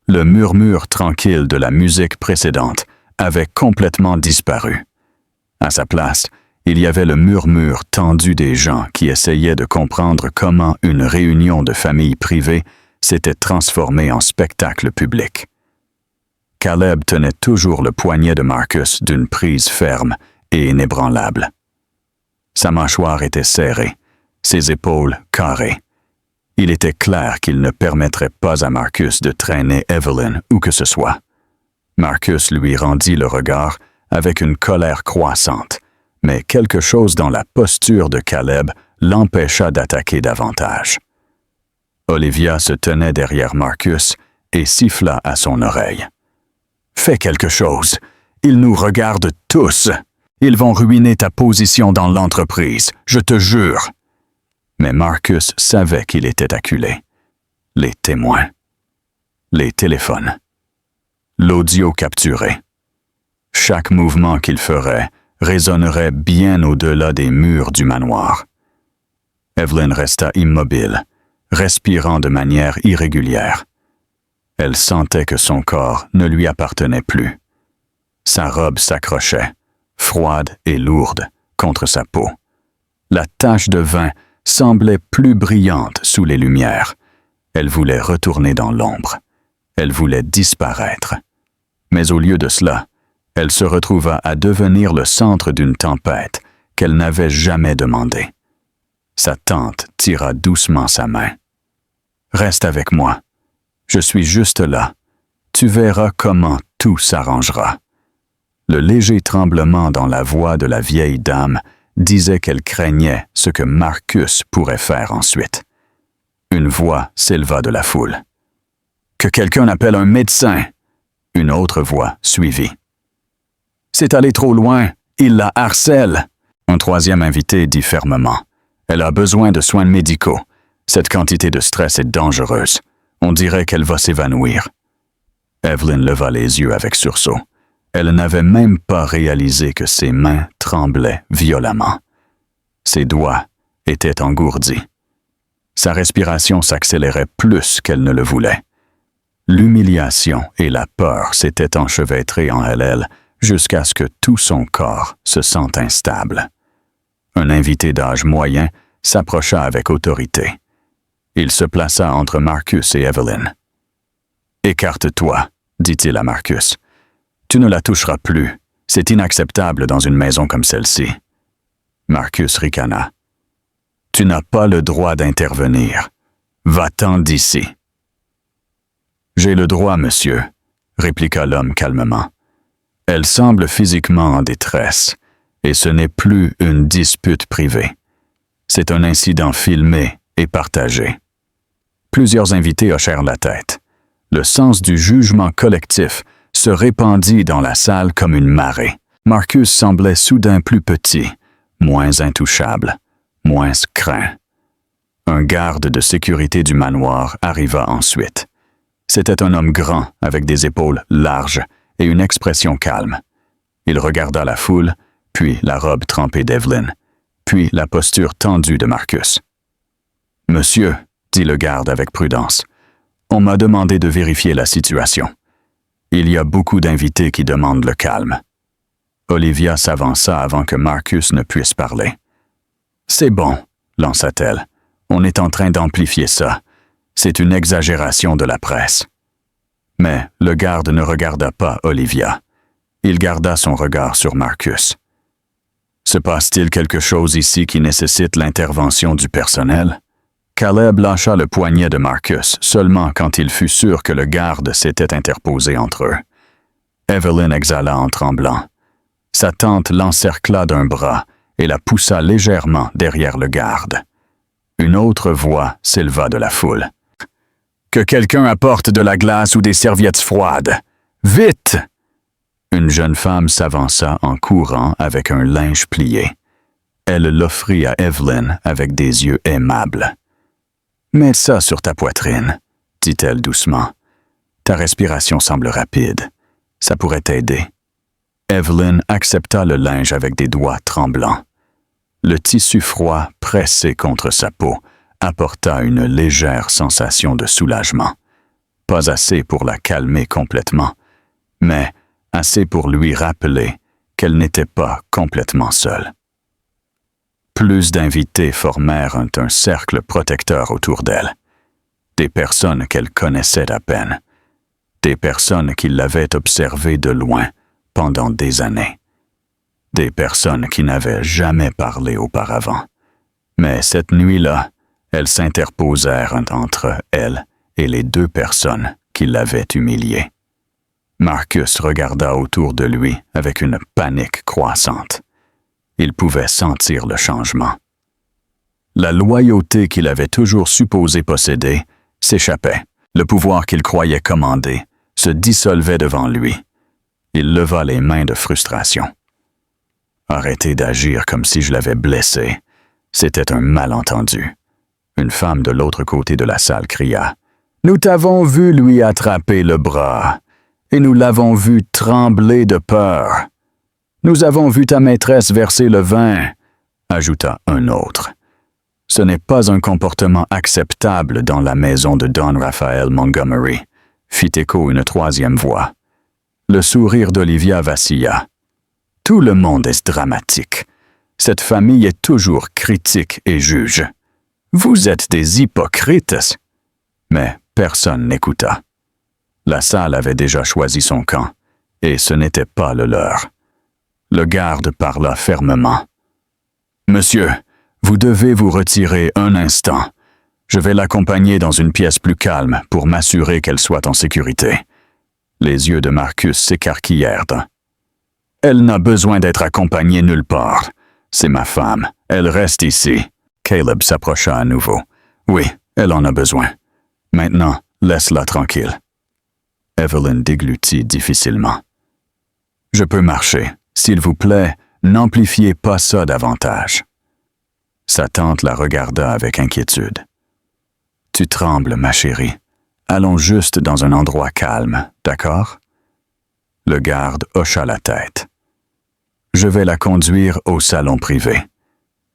Le murmure tranquille de la musique précédente avait complètement disparu. À sa place, il y avait le murmure tendu des gens qui essayaient de comprendre comment une réunion de famille privée s'était transformée en spectacle public. Caleb tenait toujours le poignet de Marcus d'une prise ferme et inébranlable. Sa mâchoire était serrée, ses épaules carrées. Il était clair qu'il ne permettrait pas à Marcus de traîner Evelyn où que ce soit. Marcus lui rendit le regard avec une colère croissante, mais quelque chose dans la posture de Caleb l'empêcha d'attaquer davantage. Olivia se tenait derrière Marcus et siffla à son oreille. « Fais quelque chose. Ils nous regardent tous. Ils vont ruiner ta position dans l'entreprise, je te jure. » Mais Marcus savait qu'il était acculé. Les témoins. Les téléphones. L'audio capturé. Chaque mouvement qu'il ferait résonnerait bien au-delà des murs du manoir. Evelyn resta immobile, respirant de manière irrégulière. Elle sentait que son corps ne lui appartenait plus. Sa robe s'accrochait, froide et lourde, contre sa peau. La tache de vin semblait plus brillante sous les lumières. Elle voulait retourner dans l'ombre. Elle voulait disparaître. Mais au lieu de cela, elle se retrouva à devenir le centre d'une tempête qu'elle n'avait jamais demandée. Sa tante tira doucement sa main. « Reste avec moi. Je suis juste là. Tu verras comment tout s'arrangera. » Le léger tremblement dans la voix de la vieille dame disait qu'elle craignait ce que Marcus pourrait faire ensuite. Une voix s'éleva de la foule. « Que quelqu'un appelle un médecin! » Une autre voix suivit. « C'est allé trop loin, il la harcèle! » Un troisième invité dit fermement. « Elle a besoin de soins médicaux. Cette quantité de stress est dangereuse. On dirait qu'elle va s'évanouir. » Evelyn leva les yeux avec sursaut. Elle n'avait même pas réalisé que ses mains tremblaient violemment. Ses doigts étaient engourdis. Sa respiration s'accélérait plus qu'elle ne le voulait. L'humiliation et la peur s'étaient enchevêtrées en elle jusqu'à ce que tout son corps se sente instable. Un invité d'âge moyen s'approcha avec autorité. Il se plaça entre Marcus et Evelyn. « Écarte-toi, dit-il à Marcus. Tu ne la toucheras plus. C'est inacceptable dans une maison comme celle-ci. » Marcus ricana. « Tu n'as pas le droit d'intervenir. Va-t'en d'ici. » « J'ai le droit, monsieur, » répliqua l'homme calmement. « Elle semble physiquement en détresse, et ce n'est plus une dispute privée. C'est un incident filmé et partagé. » Plusieurs invités hochèrent la tête. Le sens du jugement collectif se répandit dans la salle comme une marée. Marcus semblait soudain plus petit, moins intouchable, moins craint. Un garde de sécurité du manoir arriva ensuite. C'était un homme grand avec des épaules larges et une expression calme. Il regarda la foule, puis la robe trempée d'Evelyn, puis la posture tendue de Marcus. « Monsieur, » dit le garde avec prudence, « on m'a demandé de vérifier la situation. Il y a beaucoup d'invités qui demandent le calme. » Olivia s'avança avant que Marcus ne puisse parler. « C'est bon, » lança-t-elle. « On est en train d'amplifier ça. C'est une exagération de la presse. » Mais le garde ne regarda pas Olivia. Il garda son regard sur Marcus. « Se passe-t-il quelque chose ici qui nécessite l'intervention du personnel? » Caleb lâcha le poignet de Marcus seulement quand il fut sûr que le garde s'était interposé entre eux. Evelyn exhala en tremblant. Sa tante l'encercla d'un bras et la poussa légèrement derrière le garde. Une autre voix s'éleva de la foule. « Que quelqu'un apporte de la glace ou des serviettes froides! Vite! » Une jeune femme s'avança en courant avec un linge plié. Elle l'offrit à Evelyn avec des yeux aimables. « Mets ça sur ta poitrine, » dit-elle doucement. Ta respiration semble rapide. Ça pourrait t'aider. » Evelyn accepta le linge avec des doigts tremblants. Le tissu froid pressé contre sa peau apporta une légère sensation de soulagement. Pas assez pour la calmer complètement, mais assez pour lui rappeler qu'elle n'était pas complètement seule. Plus d'invités formèrent un cercle protecteur autour d'elle. Des personnes qu'elle connaissait à peine. Des personnes qui l'avaient observée de loin pendant des années. Des personnes qui n'avaient jamais parlé auparavant. Mais cette nuit-là, elles s'interposèrent entre elle et les deux personnes qui l'avaient humiliée. Marcus regarda autour de lui avec une panique croissante. Il pouvait sentir le changement. La loyauté qu'il avait toujours supposé posséder s'échappait. Le pouvoir qu'il croyait commander se dissolvait devant lui. Il leva les mains de frustration. Arrêtez d'agir comme si je l'avais blessé. C'était un malentendu. Une femme de l'autre côté de la salle cria. « Nous t'avons vu lui attraper le bras, et nous l'avons vu trembler de peur. Nous avons vu ta maîtresse verser le vin, » ajouta un autre. « Ce n'est pas un comportement acceptable dans la maison de Don Raphael Montgomery, » fit écho une troisième voix. Le sourire d'Olivia vacilla. « Tout le monde est dramatique. Cette famille est toujours critique et juge. Vous êtes des hypocrites. » Mais personne n'écouta. La salle avait déjà choisi son camp, et ce n'était pas le leur. Le garde parla fermement. « Monsieur, vous devez vous retirer un instant. Je vais l'accompagner dans une pièce plus calme pour m'assurer qu'elle soit en sécurité. » Les yeux de Marcus s'écarquillèrent. « Elle n'a besoin d'être accompagnée nulle part. C'est ma femme. Elle reste ici. » Caleb s'approcha à nouveau. « Oui, elle en a besoin. Maintenant, laisse-la tranquille. » Evelyn déglutit difficilement. « Je peux marcher. S'il vous plaît, n'amplifiez pas ça davantage. » Sa tante la regarda avec inquiétude. « Tu trembles, ma chérie. Allons juste dans un endroit calme, d'accord? » Le garde hocha la tête. « Je vais la conduire au salon privé.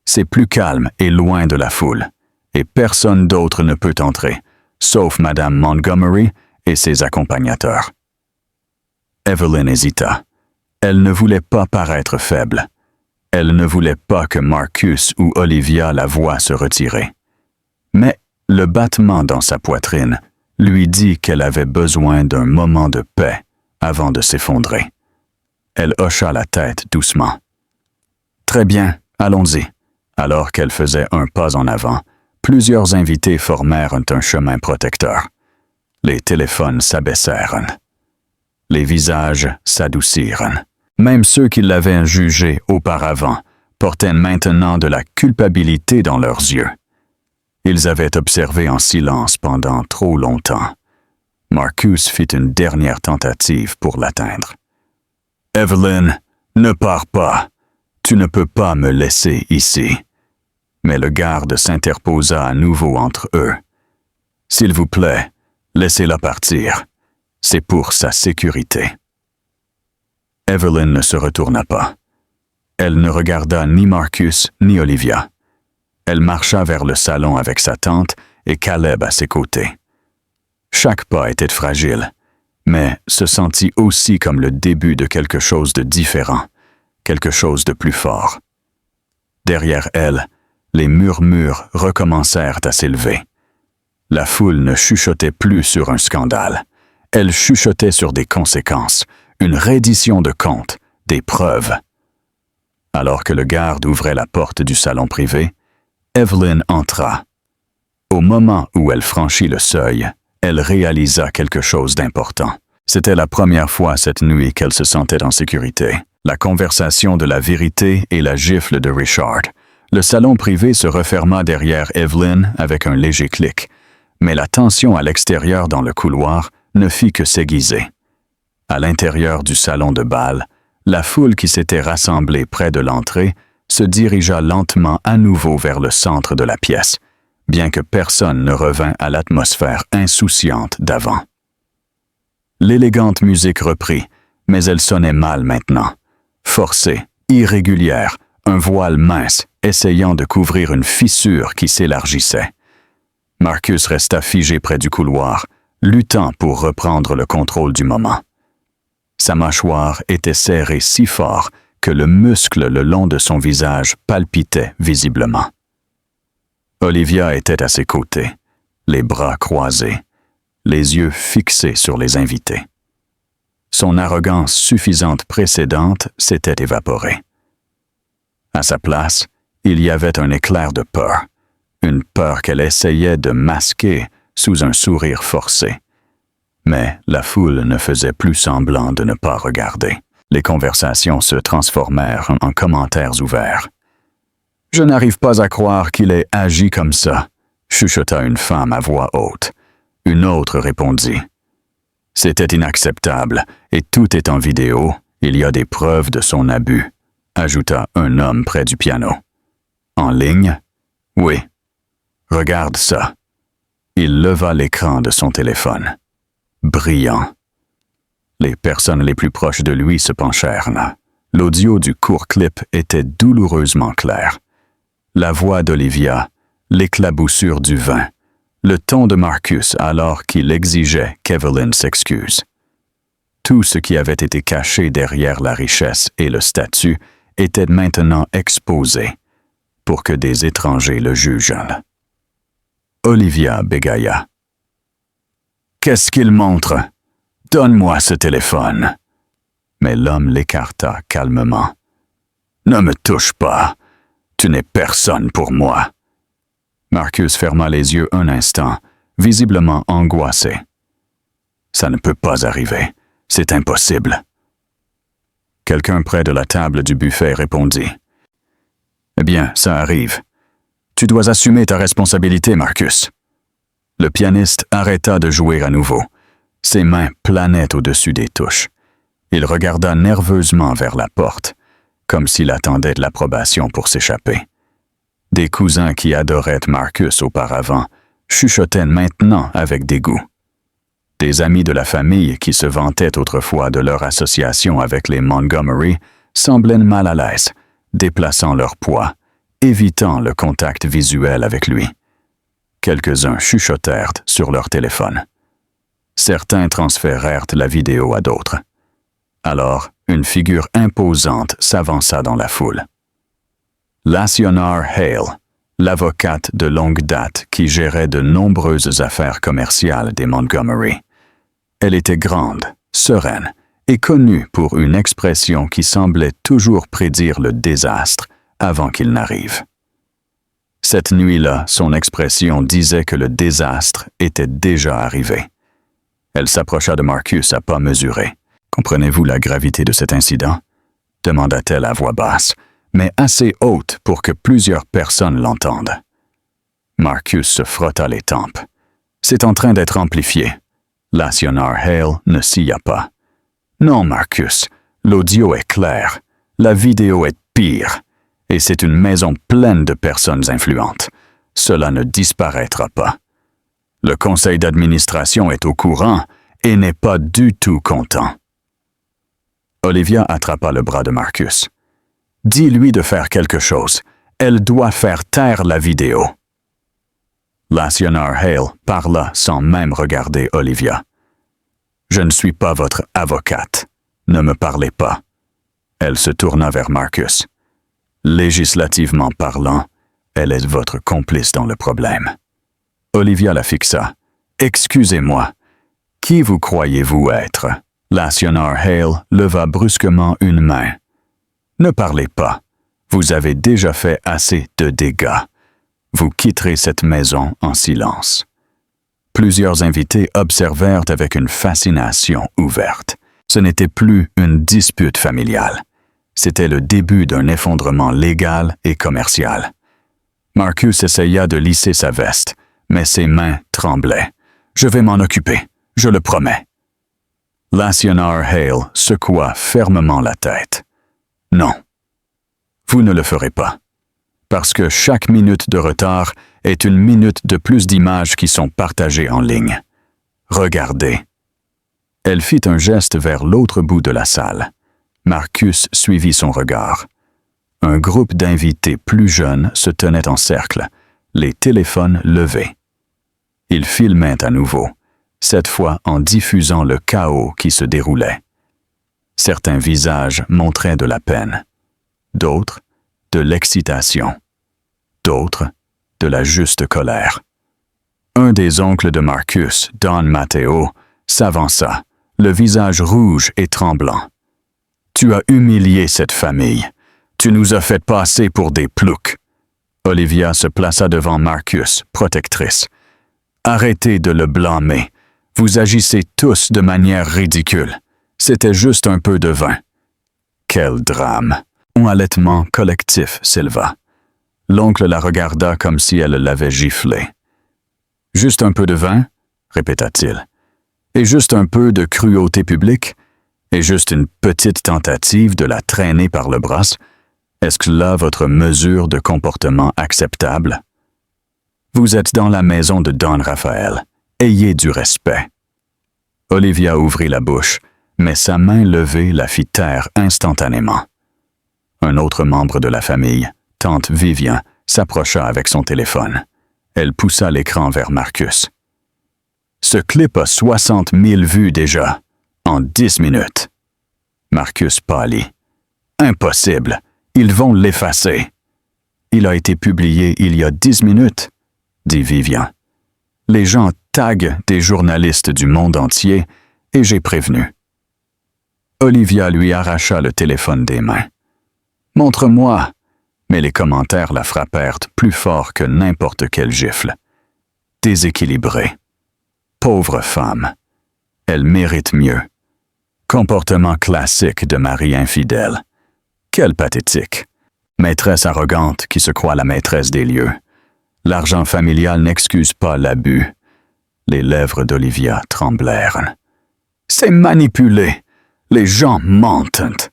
C'est plus calme et loin de la foule, et personne d'autre ne peut entrer, sauf Madame Montgomery et ses accompagnateurs. » Evelyn hésita. Elle ne voulait pas paraître faible. Elle ne voulait pas que Marcus ou Olivia la voient se retirer. Mais le battement dans sa poitrine lui dit qu'elle avait besoin d'un moment de paix avant de s'effondrer. Elle hocha la tête doucement. « Très bien, allons-y. » Alors qu'elle faisait un pas en avant, plusieurs invités formèrent un chemin protecteur. Les téléphones s'abaissèrent. Les visages s'adoucirent. Même ceux qui l'avaient jugé auparavant portaient maintenant de la culpabilité dans leurs yeux. Ils avaient observé en silence pendant trop longtemps. Marcus fit une dernière tentative pour l'atteindre. « Evelyn, ne pars pas. Tu ne peux pas me laisser ici. » Mais le garde s'interposa à nouveau entre eux. « S'il vous plaît, laissez-la partir. C'est pour sa sécurité. » Evelyn ne se retourna pas. Elle ne regarda ni Marcus ni Olivia. Elle marcha vers le salon avec sa tante et Caleb à ses côtés. Chaque pas était fragile, mais se sentit aussi comme le début de quelque chose de différent, quelque chose de plus fort. Derrière elle, les murmures recommencèrent à s'élever. La foule ne chuchotait plus sur un scandale. Elle chuchotait sur des conséquences, une reddition de comptes, des preuves. Alors que le garde ouvrait la porte du salon privé, Evelyn entra. Au moment où elle franchit le seuil, elle réalisa quelque chose d'important. C'était la première fois cette nuit qu'elle se sentait en sécurité. La conversation de la vérité et la gifle de Richard. Le salon privé se referma derrière Evelyn avec un léger clic, mais la tension à l'extérieur dans le couloir ne fit que s'aiguiser. À l'intérieur du salon de bal, la foule qui s'était rassemblée près de l'entrée se dirigea lentement à nouveau vers le centre de la pièce, bien que personne ne revint à l'atmosphère insouciante d'avant. L'élégante musique reprit, mais elle sonnait mal maintenant. Forcée, irrégulière, un voile mince, essayant de couvrir une fissure qui s'élargissait. Marcus resta figé près du couloir, luttant pour reprendre le contrôle du moment. Sa mâchoire était serrée si fort que le muscle le long de son visage palpitait visiblement. Olivia était à ses côtés, les bras croisés, les yeux fixés sur les invités. Son arrogance suffisante précédente s'était évaporée. À sa place, il y avait un éclair de peur, une peur qu'elle essayait de masquer sous un sourire forcé. Mais la foule ne faisait plus semblant de ne pas regarder. Les conversations se transformèrent en commentaires ouverts. « Je n'arrive pas à croire qu'il ait agi comme ça », chuchota une femme à voix haute. Une autre répondit. « C'était inacceptable, et tout est en vidéo, il y a des preuves de son abus », ajouta un homme près du piano. « En ligne? Oui. Regarde ça. » Il leva l'écran de son téléphone. Brillant. Les personnes les plus proches de lui se penchèrent. L'audio du court clip était douloureusement clair. La voix d'Olivia, l'éclaboussure du vin, le ton de Marcus alors qu'il exigeait qu'Evelyn s'excuse. Tout ce qui avait été caché derrière la richesse et le statut était maintenant exposé pour que des étrangers le jugent. Olivia bégaya. « Qu'est-ce qu'il montre? Donne-moi ce téléphone. » Mais l'homme l'écarta calmement. « Ne me touche pas. Tu n'es personne pour moi. » Marcus ferma les yeux un instant, visiblement angoissé. « Ça ne peut pas arriver. C'est impossible. » Quelqu'un près de la table du buffet répondit. « Eh bien, ça arrive. Tu dois assumer ta responsabilité, Marcus. » Le pianiste arrêta de jouer à nouveau. Ses mains planaient au-dessus des touches. Il regarda nerveusement vers la porte, comme s'il attendait de l'approbation pour s'échapper. Des cousins qui adoraient Marcus auparavant chuchotaient maintenant avec dégoût. Des amis de la famille qui se vantaient autrefois de leur association avec les Montgomery semblaient mal à l'aise, déplaçant leur poids, évitant le contact visuel avec lui. Quelques-uns chuchotèrent sur leur téléphone. Certains transférèrent la vidéo à d'autres. Alors, une figure imposante s'avança dans la foule. Lacionar Hale, l'avocate de longue date qui gérait de nombreuses affaires commerciales des Montgomery. Elle était grande, sereine et connue pour une expression qui semblait toujours prédire le désastre avant qu'il n'arrive. Cette nuit-là, son expression disait que le désastre était déjà arrivé. Elle s'approcha de Marcus à pas mesurés. « Comprenez-vous la gravité de cet incident? » demanda-t-elle à voix basse, mais assez haute pour que plusieurs personnes l'entendent. Marcus se frotta les tempes. « C'est en train d'être amplifié. » Lacionar Hale ne sia pas. « Non, Marcus, l'audio est clair. La vidéo est pire. Et c'est une maison pleine de personnes influentes. Cela ne disparaîtra pas. Le conseil d'administration est au courant et n'est pas du tout content. » Olivia attrapa le bras de Marcus. « Dis-lui de faire quelque chose. Elle doit faire taire la vidéo. » Lacionar Hale parla sans même regarder Olivia. « Je ne suis pas votre avocate. Ne me parlez pas. » Elle se tourna vers Marcus. « Législativement parlant, elle est votre complice dans le problème. » Olivia la fixa. « Excusez-moi. Qui vous croyez-vous être? » Lacionar Hale leva brusquement une main. « Ne parlez pas. Vous avez déjà fait assez de dégâts. Vous quitterez cette maison en silence. » Plusieurs invités observèrent avec une fascination ouverte. Ce n'était plus une dispute familiale. C'était le début d'un effondrement légal et commercial. Marcus essaya de lisser sa veste, mais ses mains tremblaient. « Je vais m'en occuper, je le promets. » Lacionar Hale secoua fermement la tête. « Non, vous ne le ferez pas, parce que chaque minute de retard est une minute de plus d'images qui sont partagées en ligne. Regardez. » Elle fit un geste vers l'autre bout de la salle. Marcus suivit son regard. Un groupe d'invités plus jeunes se tenait en cercle, les téléphones levés. Ils filmaient à nouveau, cette fois en diffusant le chaos qui se déroulait. Certains visages montraient de la peine, d'autres, de l'excitation, d'autres, de la juste colère. Un des oncles de Marcus, Don Matteo, s'avança, le visage rouge et tremblant. « Tu as humilié cette famille. Tu nous as fait passer pour des ploucs. » Olivia se plaça devant Marcus, protectrice. « Arrêtez de le blâmer. Vous agissez tous de manière ridicule. C'était juste un peu de vin. » Quel drame! Un halètement collectif s'éleva. L'oncle la regarda comme si elle l'avait giflé. « Juste un peu de vin? » répéta-t-il. « Et juste un peu de cruauté publique? Et juste une petite tentative de la traîner par le bras? Est-ce que là votre mesure de comportement acceptable? Vous êtes dans la maison de Don Raphaël. Ayez du respect. » Olivia ouvrit la bouche, mais sa main levée la fit taire instantanément. Un autre membre de la famille, tante Vivian, s'approcha avec son téléphone. Elle poussa l'écran vers Marcus. « Ce clip a 60 000 vues déjà, en 10 minutes. » Marcus pâlit. « Impossible, ils vont l'effacer. »« Il a été publié il y a 10 minutes, » dit Vivian. « Les gens taguent des journalistes du monde entier et j'ai prévenu. » Olivia lui arracha le téléphone des mains. « Montre-moi !» Mais les commentaires la frappèrent plus fort que n'importe quelle gifle. Déséquilibrée. Pauvre femme. Elle mérite mieux. Comportement classique de mari infidèle. Quel pathétique. Maîtresse arrogante qui se croit la maîtresse des lieux. L'argent familial n'excuse pas l'abus. Les lèvres d'Olivia tremblèrent. C'est manipulé. Les gens mentent.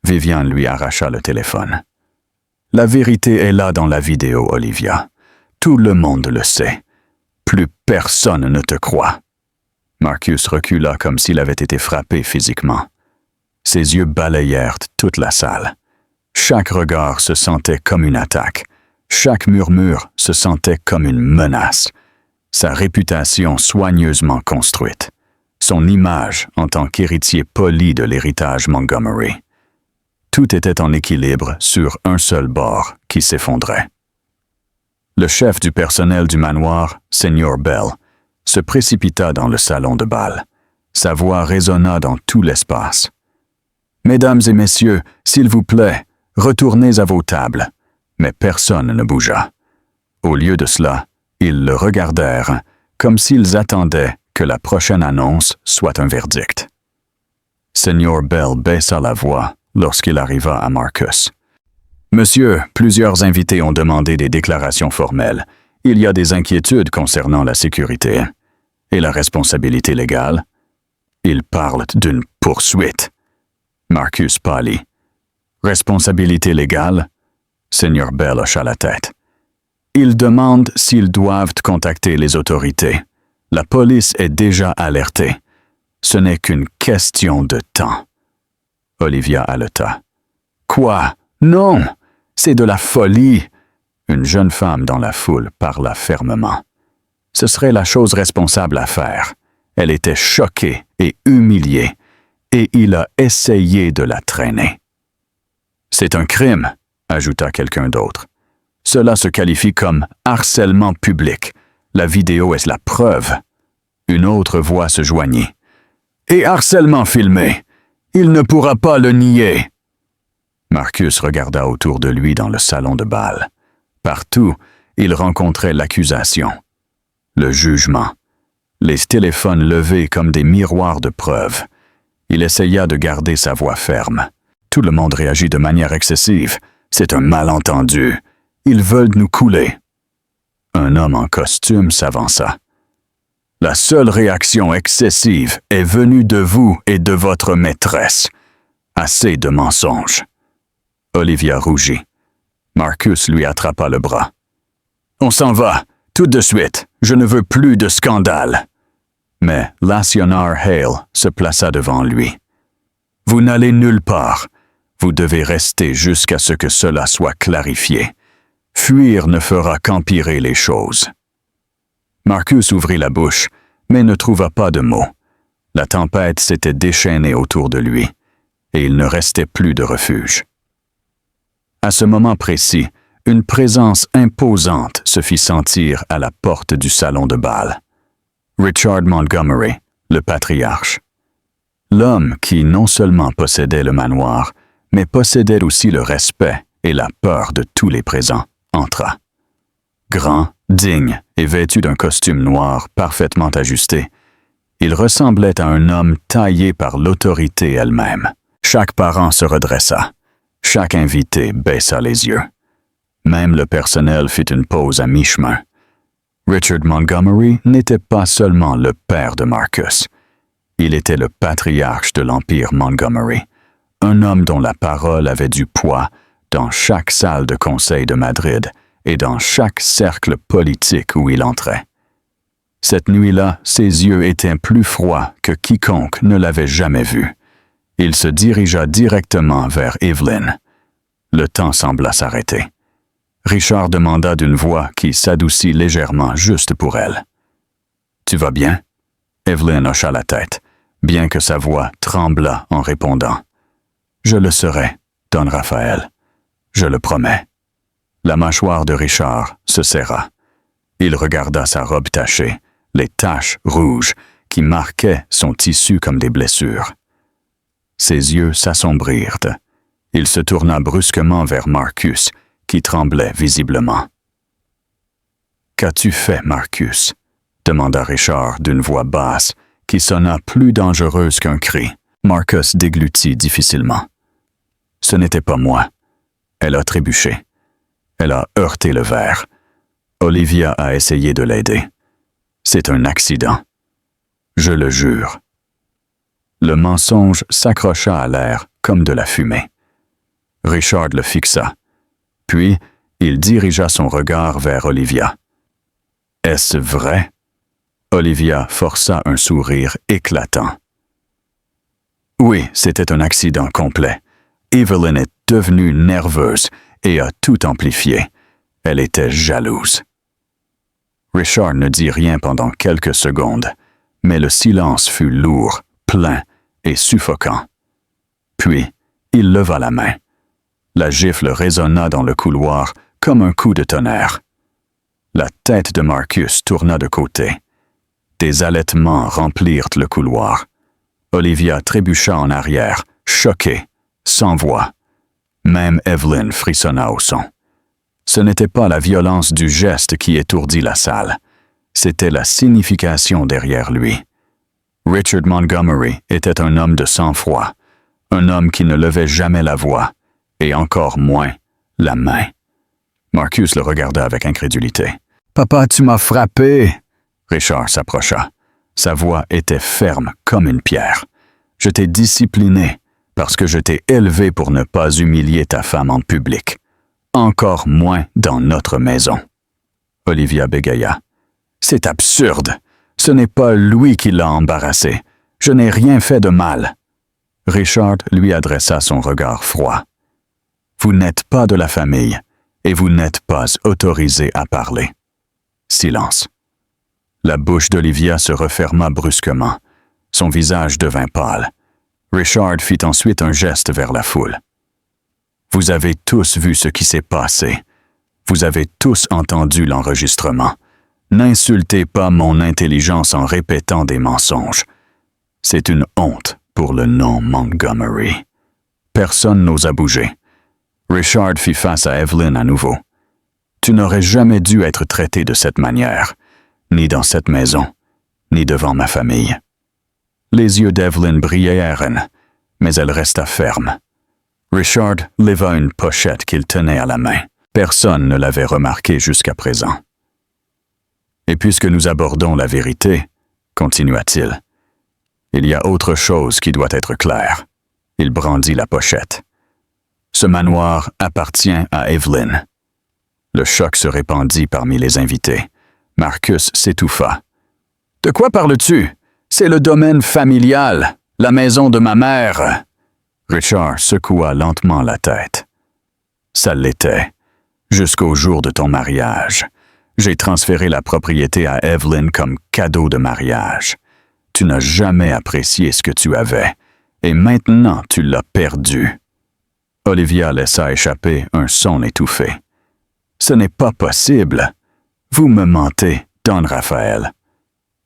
Vivian lui arracha le téléphone. La vérité est là dans la vidéo, Olivia. Tout le monde le sait. Plus personne ne te croit. Marcus recula comme s'il avait été frappé physiquement. Ses yeux balayèrent toute la salle. Chaque regard se sentait comme une attaque. Chaque murmure se sentait comme une menace. Sa réputation soigneusement construite. Son image en tant qu'héritier poli de l'héritage Montgomery. Tout était en équilibre sur un seul bord qui s'effondrait. Le chef du personnel du manoir, Seigneur Bell, se précipita dans le salon de bal. Sa voix résonna dans tout l'espace. « Mesdames et messieurs, s'il vous plaît, retournez à vos tables. » Mais personne ne bougea. Au lieu de cela, ils le regardèrent comme s'ils attendaient que la prochaine annonce soit un verdict. Seigneur Bell baissa la voix lorsqu'il arriva à Marcus. « Monsieur, plusieurs invités ont demandé des déclarations formelles. Il y a des inquiétudes concernant la sécurité. Et la responsabilité légale? Ils parlent d'une poursuite. » Marcus pâlit. « Responsabilité légale? » Seigneur Bell hocha la tête. « Ils demandent s'ils doivent contacter les autorités. La police est déjà alertée. Ce n'est qu'une question de temps. » Olivia haleta. « Quoi? Non! C'est de la folie! » Une jeune femme dans la foule parla fermement. Ce serait la chose responsable à faire. Elle était choquée et humiliée, et il a essayé de la traîner. « C'est un crime, » ajouta quelqu'un d'autre. « Cela se qualifie comme harcèlement public. La vidéo est la preuve. » Une autre voix se joignit. « Et harcèlement filmé! Il ne pourra pas le nier! » Marcus regarda autour de lui dans le salon de bal. Partout, il rencontrait l'accusation, le jugement, les téléphones levés comme des miroirs de preuve. Il essaya de garder sa voix ferme. Tout le monde réagit de manière excessive. C'est un malentendu. Ils veulent nous couler. Un homme en costume s'avança. La seule réaction excessive est venue de vous et de votre maîtresse. Assez de mensonges. Olivia rougit. Marcus lui attrapa le bras. « On s'en va, tout de suite. Je ne veux plus de scandale. » Mais Lacionar Hale se plaça devant lui. « Vous n'allez nulle part. Vous devez rester jusqu'à ce que cela soit clarifié. Fuir ne fera qu'empirer les choses. » Marcus ouvrit la bouche, mais ne trouva pas de mots. La tempête s'était déchaînée autour de lui, et il ne restait plus de refuge. À ce moment précis, une présence imposante se fit sentir à la porte du salon de bal. Richard Montgomery, le patriarche. L'homme qui non seulement possédait le manoir, mais possédait aussi le respect et la peur de tous les présents, entra. Grand, digne et vêtu d'un costume noir parfaitement ajusté, il ressemblait à un homme taillé par l'autorité elle-même. Chaque parent se redressa. Chaque invité baissa les yeux. Même le personnel fit une pause à mi-chemin. Richard Montgomery n'était pas seulement le père de Marcus. Il était le patriarche de l'Empire Montgomery, un homme dont la parole avait du poids dans chaque salle de conseil de Madrid et dans chaque cercle politique où il entrait. Cette nuit-là, ses yeux étaient plus froids que quiconque ne l'avait jamais vu. Il se dirigea directement vers Evelyn. Le temps sembla s'arrêter. Richard demanda d'une voix qui s'adoucit légèrement juste pour elle. « Tu vas bien? » Evelyn hocha la tête, bien que sa voix tremblât en répondant. « Je le serai, Don Raphaël. Je le promets. » La mâchoire de Richard se serra. Il regarda sa robe tachée, les taches rouges qui marquaient son tissu comme des blessures. Ses yeux s'assombrirent. Il se tourna brusquement vers Marcus, qui tremblait visiblement. « Qu'as-tu fait, Marcus? » demanda Richard d'une voix basse, qui sonna plus dangereuse qu'un cri. Marcus déglutit difficilement. « Ce n'était pas moi. Elle a trébuché. Elle a heurté le verre. Olivia a essayé de l'aider. C'est un accident. Je le jure. » Le mensonge s'accrocha à l'air comme de la fumée. Richard le fixa. Puis, il dirigea son regard vers Olivia. « Est-ce vrai? » Olivia força un sourire éclatant. « Oui, c'était un accident complet. Evelyn est devenue nerveuse et a tout amplifié. Elle était jalouse. » Richard ne dit rien pendant quelques secondes, mais le silence fut lourd, plein et suffocant. Puis, il leva la main. La gifle résonna dans le couloir comme un coup de tonnerre. La tête de Marcus tourna de côté. Des halètements remplirent le couloir. Olivia trébucha en arrière, choquée, sans voix. Même Evelyn frissonna au son. Ce n'était pas la violence du geste qui étourdit la salle. C'était la signification derrière lui. Richard Montgomery était un homme de sang-froid, un homme qui ne levait jamais la voix, et encore moins la main. Marcus le regarda avec incrédulité. « Papa, tu m'as frappé! » Richard s'approcha. Sa voix était ferme comme une pierre. « Je t'ai discipliné parce que je t'ai élevé pour ne pas humilier ta femme en public. Encore moins dans notre maison. » Olivia bégaya. « C'est absurde! Ce n'est pas lui qui l'a embarrassé. Je n'ai rien fait de mal. » Richard lui adressa son regard froid. « Vous n'êtes pas de la famille, et vous n'êtes pas autorisé à parler. » Silence. La bouche d'Olivia se referma brusquement. Son visage devint pâle. Richard fit ensuite un geste vers la foule. « Vous avez tous vu ce qui s'est passé. Vous avez tous entendu l'enregistrement. N'insultez pas mon intelligence en répétant des mensonges. C'est une honte pour le nom Montgomery. » Personne n'osa bouger. Richard fit face à Evelyn à nouveau. « Tu n'aurais jamais dû être traité de cette manière, ni dans cette maison, ni devant ma famille. » Les yeux d'Evelyn brillèrent, mais elle resta ferme. Richard leva une pochette qu'il tenait à la main. Personne ne l'avait remarqué jusqu'à présent. « Et puisque nous abordons la vérité, continua-t-il, il y a autre chose qui doit être claire. » Il brandit la pochette. « Ce manoir appartient à Evelyn. » Le choc se répandit parmi les invités. Marcus s'étouffa. « De quoi parles-tu? C'est le domaine familial, la maison de ma mère. Richard secoua lentement la tête. Ça l'était. Jusqu'au jour de ton mariage. J'ai transféré la propriété à Evelyn comme cadeau de mariage. Tu n'as jamais apprécié ce que tu avais, et maintenant tu l'as perdu. Olivia laissa échapper un son étouffé. Ce n'est pas possible. Vous me mentez, Don Raphaël.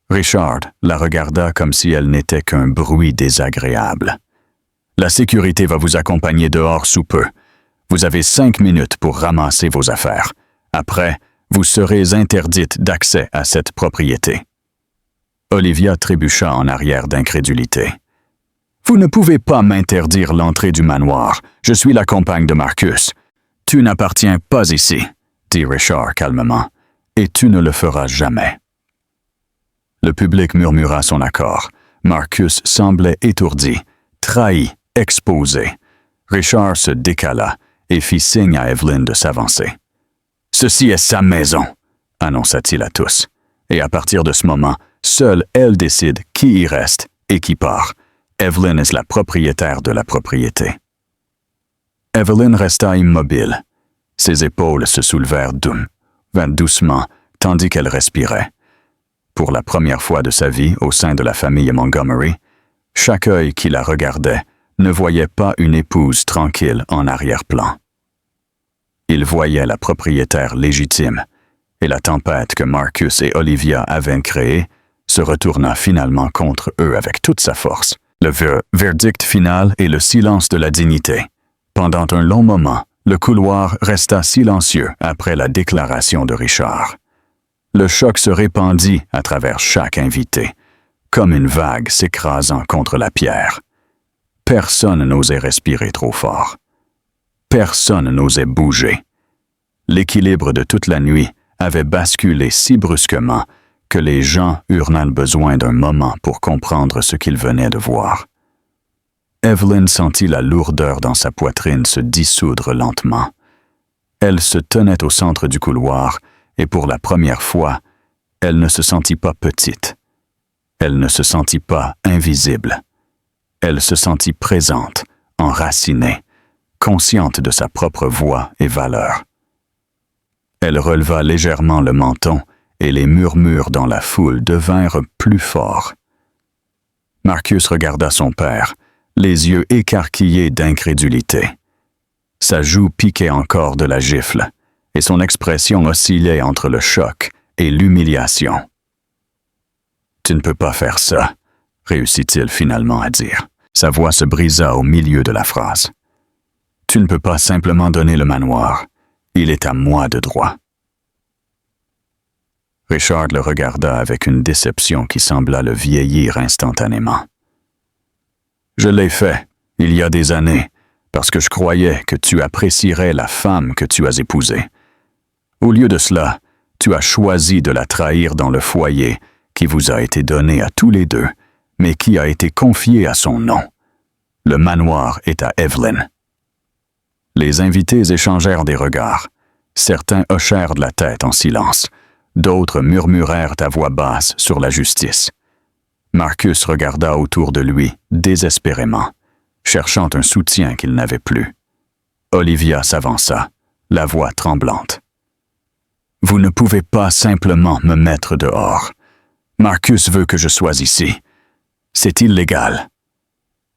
Richard la regarda comme si elle n'était qu'un bruit désagréable. La sécurité va vous accompagner dehors sous peu. Vous avez 5 minutes pour ramasser vos affaires. Après, vous serez interdite d'accès à cette propriété. Olivia trébucha en arrière d'incrédulité. Vous ne pouvez pas m'interdire l'entrée du manoir. Je suis la compagne de Marcus. Tu n'appartiens pas ici, dit Richard calmement, et tu ne le feras jamais. Le public murmura son accord. Marcus semblait étourdi, trahi, exposé. Richard se décala et fit signe à Evelyn de s'avancer. « Ceci est sa maison », annonça-t-il à tous. Et à partir de ce moment, seule elle décide qui y reste et qui part. Evelyn est la propriétaire de la propriété. Evelyn resta immobile. Ses épaules se soulevèrent doucement, tandis qu'elle respirait. Pour la première fois de sa vie au sein de la famille Montgomery, chaque œil qui la regardait ne voyait pas une épouse tranquille en arrière-plan. Il voyait la propriétaire légitime, et la tempête que Marcus et Olivia avaient créée se retourna finalement contre eux avec toute sa force. Le verdict final et le silence de la dignité. Pendant un long moment, le couloir resta silencieux après la déclaration de Richard. Le choc se répandit à travers chaque invité, comme une vague s'écrasant contre la pierre. Personne n'osait respirer trop fort. Personne n'osait bouger. L'équilibre de toute la nuit avait basculé si brusquement que les gens eurent besoin d'un moment pour comprendre ce qu'ils venaient de voir. Evelyn sentit la lourdeur dans sa poitrine se dissoudre lentement. Elle se tenait au centre du couloir et pour la première fois, elle ne se sentit pas petite. Elle ne se sentit pas invisible. Elle se sentit présente, enracinée, consciente de sa propre voix et valeur. Elle releva légèrement le menton et les murmures dans la foule devinrent plus forts. Marcus regarda son père, les yeux écarquillés d'incrédulité. Sa joue piquait encore de la gifle, et son expression oscillait entre le choc et l'humiliation. « Tu ne peux pas faire ça », réussit-il finalement à dire. Sa voix se brisa au milieu de la phrase. « Tu ne peux pas simplement donner le manoir. Il est à moi de droit. » Richard le regarda avec une déception qui sembla le vieillir instantanément. « Je l'ai fait, il y a des années, parce que je croyais que tu apprécierais la femme que tu as épousée. Au lieu de cela, tu as choisi de la trahir dans le foyer qui vous a été donné à tous les deux, mais qui a été confié à son nom. Le manoir est à Evelyn. » Les invités échangèrent des regards. Certains hochèrent de la tête en silence. D'autres murmurèrent à voix basse sur la justice. Marcus regarda autour de lui désespérément, cherchant un soutien qu'il n'avait plus. Olivia s'avança, la voix tremblante. « Vous ne pouvez pas simplement me mettre dehors. Marcus veut que je sois ici. C'est illégal. »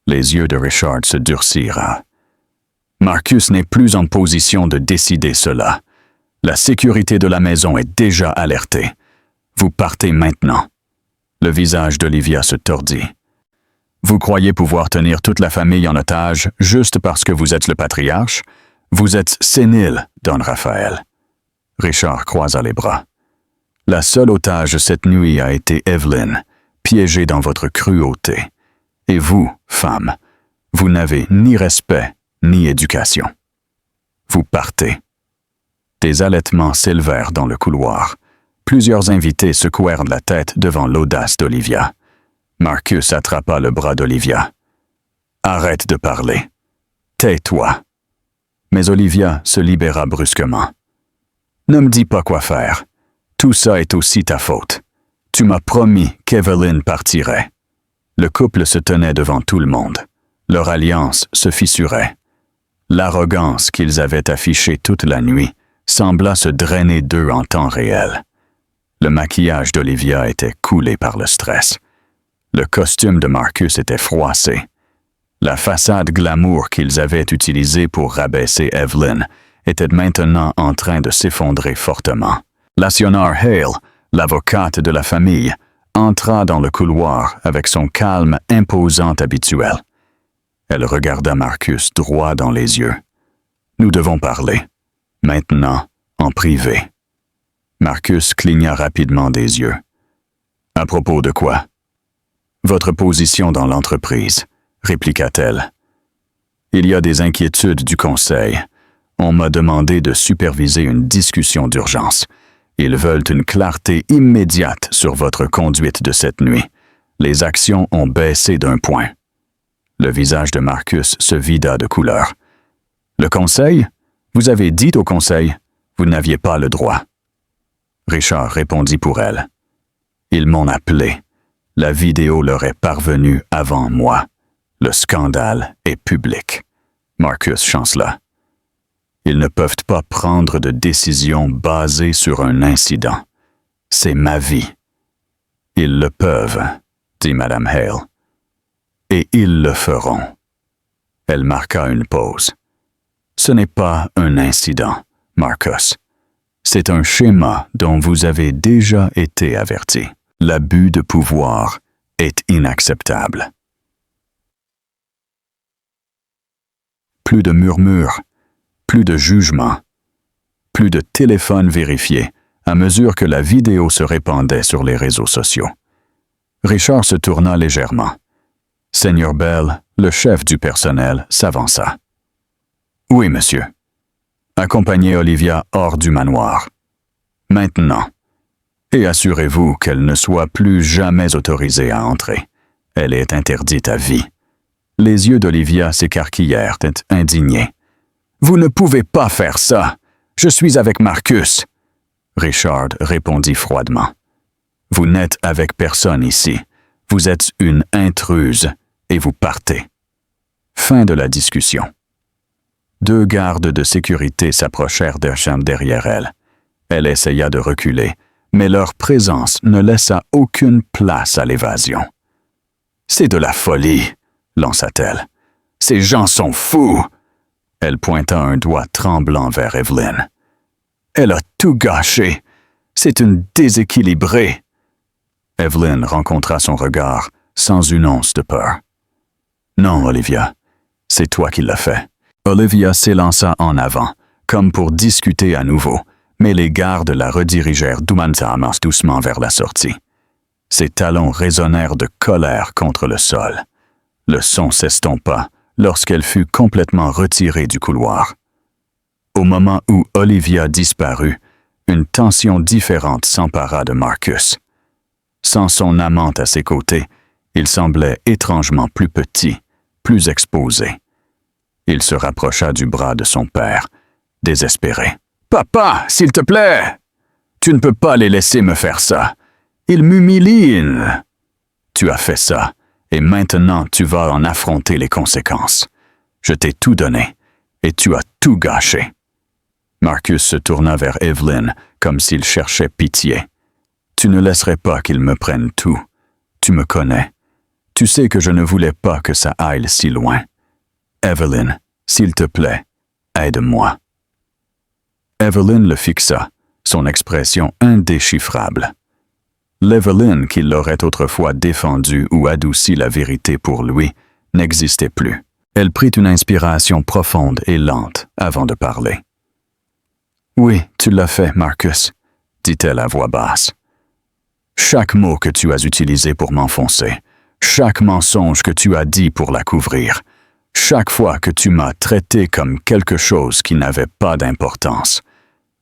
Les yeux de Richard se durcirent. « Marcus n'est plus en position de décider cela. La sécurité de la maison est déjà alertée. Vous partez maintenant. » Le visage d'Olivia se tordit. « Vous croyez pouvoir tenir toute la famille en otage juste parce que vous êtes le patriarche? Vous êtes sénile, Don Raphaël. » Richard croisa les bras. « La seule otage cette nuit a été Evelyn, piégée dans votre cruauté. Et vous, femme, vous n'avez ni respect ni éducation. Vous partez. » Des halètements s'élevèrent dans le couloir. Plusieurs invités secouèrent de la tête devant l'audace d'Olivia. Marcus attrapa le bras d'Olivia. « Arrête de parler. Tais-toi. » Mais Olivia se libéra brusquement. « Ne me dis pas quoi faire. Tout ça est aussi ta faute. Tu m'as promis qu'Evelyn partirait. Le couple se tenait devant tout le monde. Leur alliance se fissurait. L'arrogance qu'ils avaient affichée toute la nuit sembla se drainer d'eux en temps réel. Le maquillage d'Olivia était coulé par le stress. Le costume de Marcus était froissé. La façade glamour qu'ils avaient utilisée pour rabaisser Evelyn était maintenant en train de s'effondrer fortement. Lacionar Hale, l'avocate de la famille, entra dans le couloir avec son calme imposant habituel. Elle regarda Marcus droit dans les yeux. « Nous devons parler. Maintenant, en privé. » Marcus cligna rapidement des yeux. « À propos de quoi? »« Votre position dans l'entreprise, » répliqua-t-elle. « Il y a des inquiétudes du conseil. On m'a demandé de superviser une discussion d'urgence. Ils veulent une clarté immédiate sur votre conduite de cette nuit. Les actions ont baissé d'1 point. » Le visage de Marcus se vida de couleur. « Le conseil? Vous avez dit au conseil, vous n'aviez pas le droit. » Richard répondit pour elle. « Ils m'ont appelé. La vidéo leur est parvenue avant moi. Le scandale est public. » Marcus chancela. « Ils ne peuvent pas prendre de décision basée sur un incident. C'est ma vie. »« Ils le peuvent, » dit Madame Hale. « Et ils le feront. » Elle marqua une pause. « Ce n'est pas un incident, Marcus. C'est un schéma dont vous avez déjà été averti. L'abus de pouvoir est inacceptable. » Plus de murmures, plus de jugements, plus de téléphones vérifiés à mesure que la vidéo se répandait sur les réseaux sociaux. Richard se tourna légèrement. Seigneur Bell, le chef du personnel, s'avança. « Oui, monsieur. Accompagnez Olivia hors du manoir. Maintenant. Et assurez-vous qu'elle ne soit plus jamais autorisée à entrer. Elle est interdite à vie. » Les yeux d'Olivia s'écarquillèrent, indignés. « Vous ne pouvez pas faire ça. Je suis avec Marcus. » Richard répondit froidement. « Vous n'êtes avec personne ici. Vous êtes une intruse et vous partez. » Fin de la discussion. 2 gardes de sécurité s'approchèrent derrière elle. Elle essaya de reculer, mais leur présence ne laissa aucune place à l'évasion. « C'est de la folie !» lança-t-elle. « Ces gens sont fous! » Elle pointa un doigt tremblant vers Evelyn. « Elle a tout gâché! C'est une déséquilibrée! » Evelyn rencontra son regard sans une once de peur. « Non, Olivia, c'est toi qui l'as fait. » Olivia s'élança en avant, comme pour discuter à nouveau, mais les gardes la redirigèrent doucement vers la sortie. Ses talons résonnèrent de colère contre le sol. Le son s'estompa lorsqu'elle fut complètement retirée du couloir. Au moment où Olivia disparut, une tension différente s'empara de Marcus. Sans son amante à ses côtés, il semblait étrangement plus petit, plus exposé. Il se rapprocha du bras de son père, désespéré. « Papa, s'il te plaît! Tu ne peux pas les laisser me faire ça. Ils m'humilient. Tu as fait ça, et maintenant tu vas en affronter les conséquences. Je t'ai tout donné, et tu as tout gâché. » Marcus se tourna vers Evelyn, comme s'il cherchait pitié. « Tu ne laisserais pas qu'ils me prennent tout. Tu me connais. Tu sais que je ne voulais pas que ça aille si loin. Evelyn, s'il te plaît, aide-moi. » Evelyn le fixa, son expression indéchiffrable. L'Evelyn qui l'aurait autrefois défendu ou adouci la vérité pour lui n'existait plus. Elle prit une inspiration profonde et lente avant de parler. « Oui, tu l'as fait, Marcus, » dit-elle à voix basse. « Chaque mot que tu as utilisé pour m'enfoncer, chaque mensonge que tu as dit pour la couvrir, chaque fois que tu m'as traité comme quelque chose qui n'avait pas d'importance,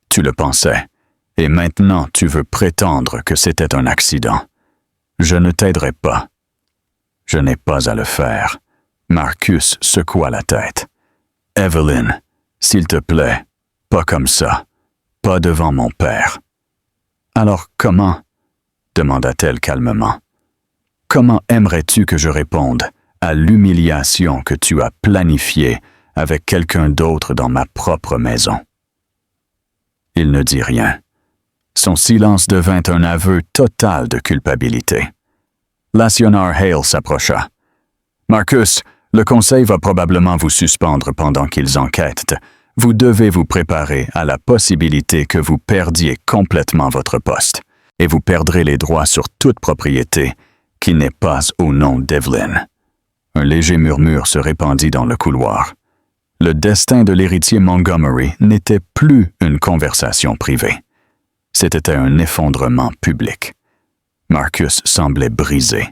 tu le pensais, et maintenant tu veux prétendre que c'était un accident. Je ne t'aiderai pas. » « Je n'ai pas à le faire. » Marcus secoua la tête. « Evelyn, s'il te plaît, pas comme ça, pas devant mon père. »« Alors comment ?» demanda-t-elle calmement. « Comment aimerais-tu que je réponde à l'humiliation que tu as planifiée avec quelqu'un d'autre dans ma propre maison? Il ne dit rien. Son silence devint un aveu total de culpabilité. L'actionneur Hale s'approcha. « Marcus, le conseil va probablement vous suspendre pendant qu'ils enquêtent. Vous devez vous préparer à la possibilité que vous perdiez complètement votre poste et vous perdrez les droits sur toute propriété qui n'est pas au nom d'Evelyn. » Un léger murmure se répandit dans le couloir. Le destin de l'héritier Montgomery n'était plus une conversation privée. C'était un effondrement public. Marcus semblait brisé.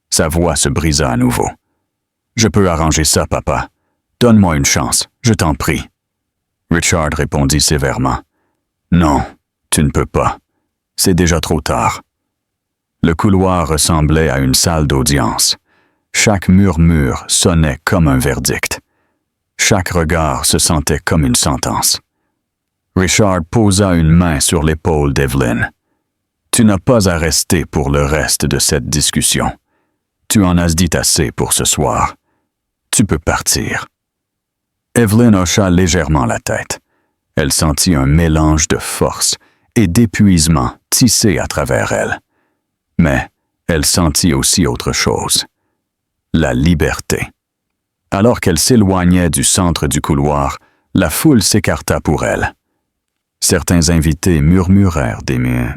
Sa voix se brisa à nouveau. « Je peux arranger ça, papa. Donne-moi une chance, je t'en prie. » Richard répondit sévèrement. « Non, tu ne peux pas. C'est déjà trop tard. » Le couloir ressemblait à une salle d'audience. Chaque murmure sonnait comme un verdict. Chaque regard se sentait comme une sentence. Richard posa une main sur l'épaule d'Evelyn. « Tu n'as pas à rester pour le reste de cette discussion. Tu en as dit assez pour ce soir. Tu peux partir. » Evelyn hocha légèrement la tête. Elle sentit un mélange de force et d'épuisement tisser à travers elle. Mais elle sentit aussi autre chose. La liberté. Alors qu'elle s'éloignait du centre du couloir, la foule s'écarta pour elle. Certains invités murmurèrent des mots.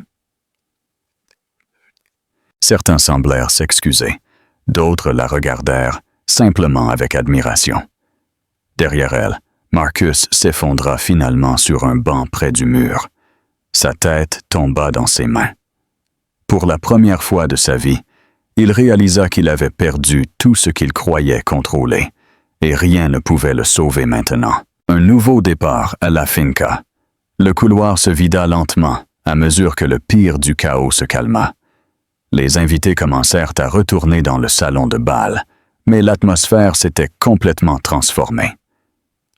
Certains semblèrent s'excuser. D'autres la regardèrent, simplement avec admiration. Derrière elle, Marcus s'effondra finalement sur un banc près du mur. Sa tête tomba dans ses mains. Pour la première fois de sa vie, il réalisa qu'il avait perdu tout ce qu'il croyait contrôler, et rien ne pouvait le sauver maintenant. Un nouveau départ à la finca. Le couloir se vida lentement à mesure que le pire du chaos se calma. Les invités commencèrent à retourner dans le salon de bal, mais l'atmosphère s'était complètement transformée.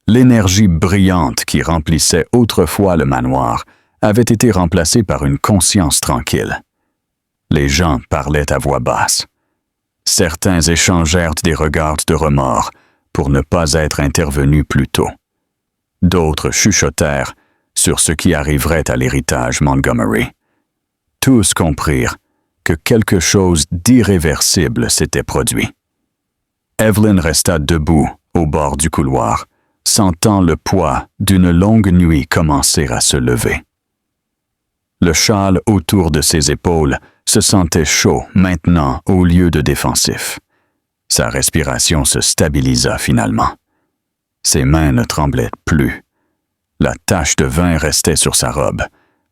L'énergie brillante qui remplissait autrefois le manoir avait été remplacée par une conscience tranquille. Les gens parlaient à voix basse. Certains échangèrent des regards de remords pour ne pas être intervenus plus tôt. D'autres chuchotèrent sur ce qui arriverait à l'héritage Montgomery. Tous comprirent que quelque chose d'irréversible s'était produit. Evelyn resta debout au bord du couloir, sentant le poids d'une longue nuit commencer à se lever. Le châle autour de ses épaules se sentait chaud maintenant au lieu de défensif. Sa respiration se stabilisa finalement. Ses mains ne tremblaient plus. La tache de vin restait sur sa robe,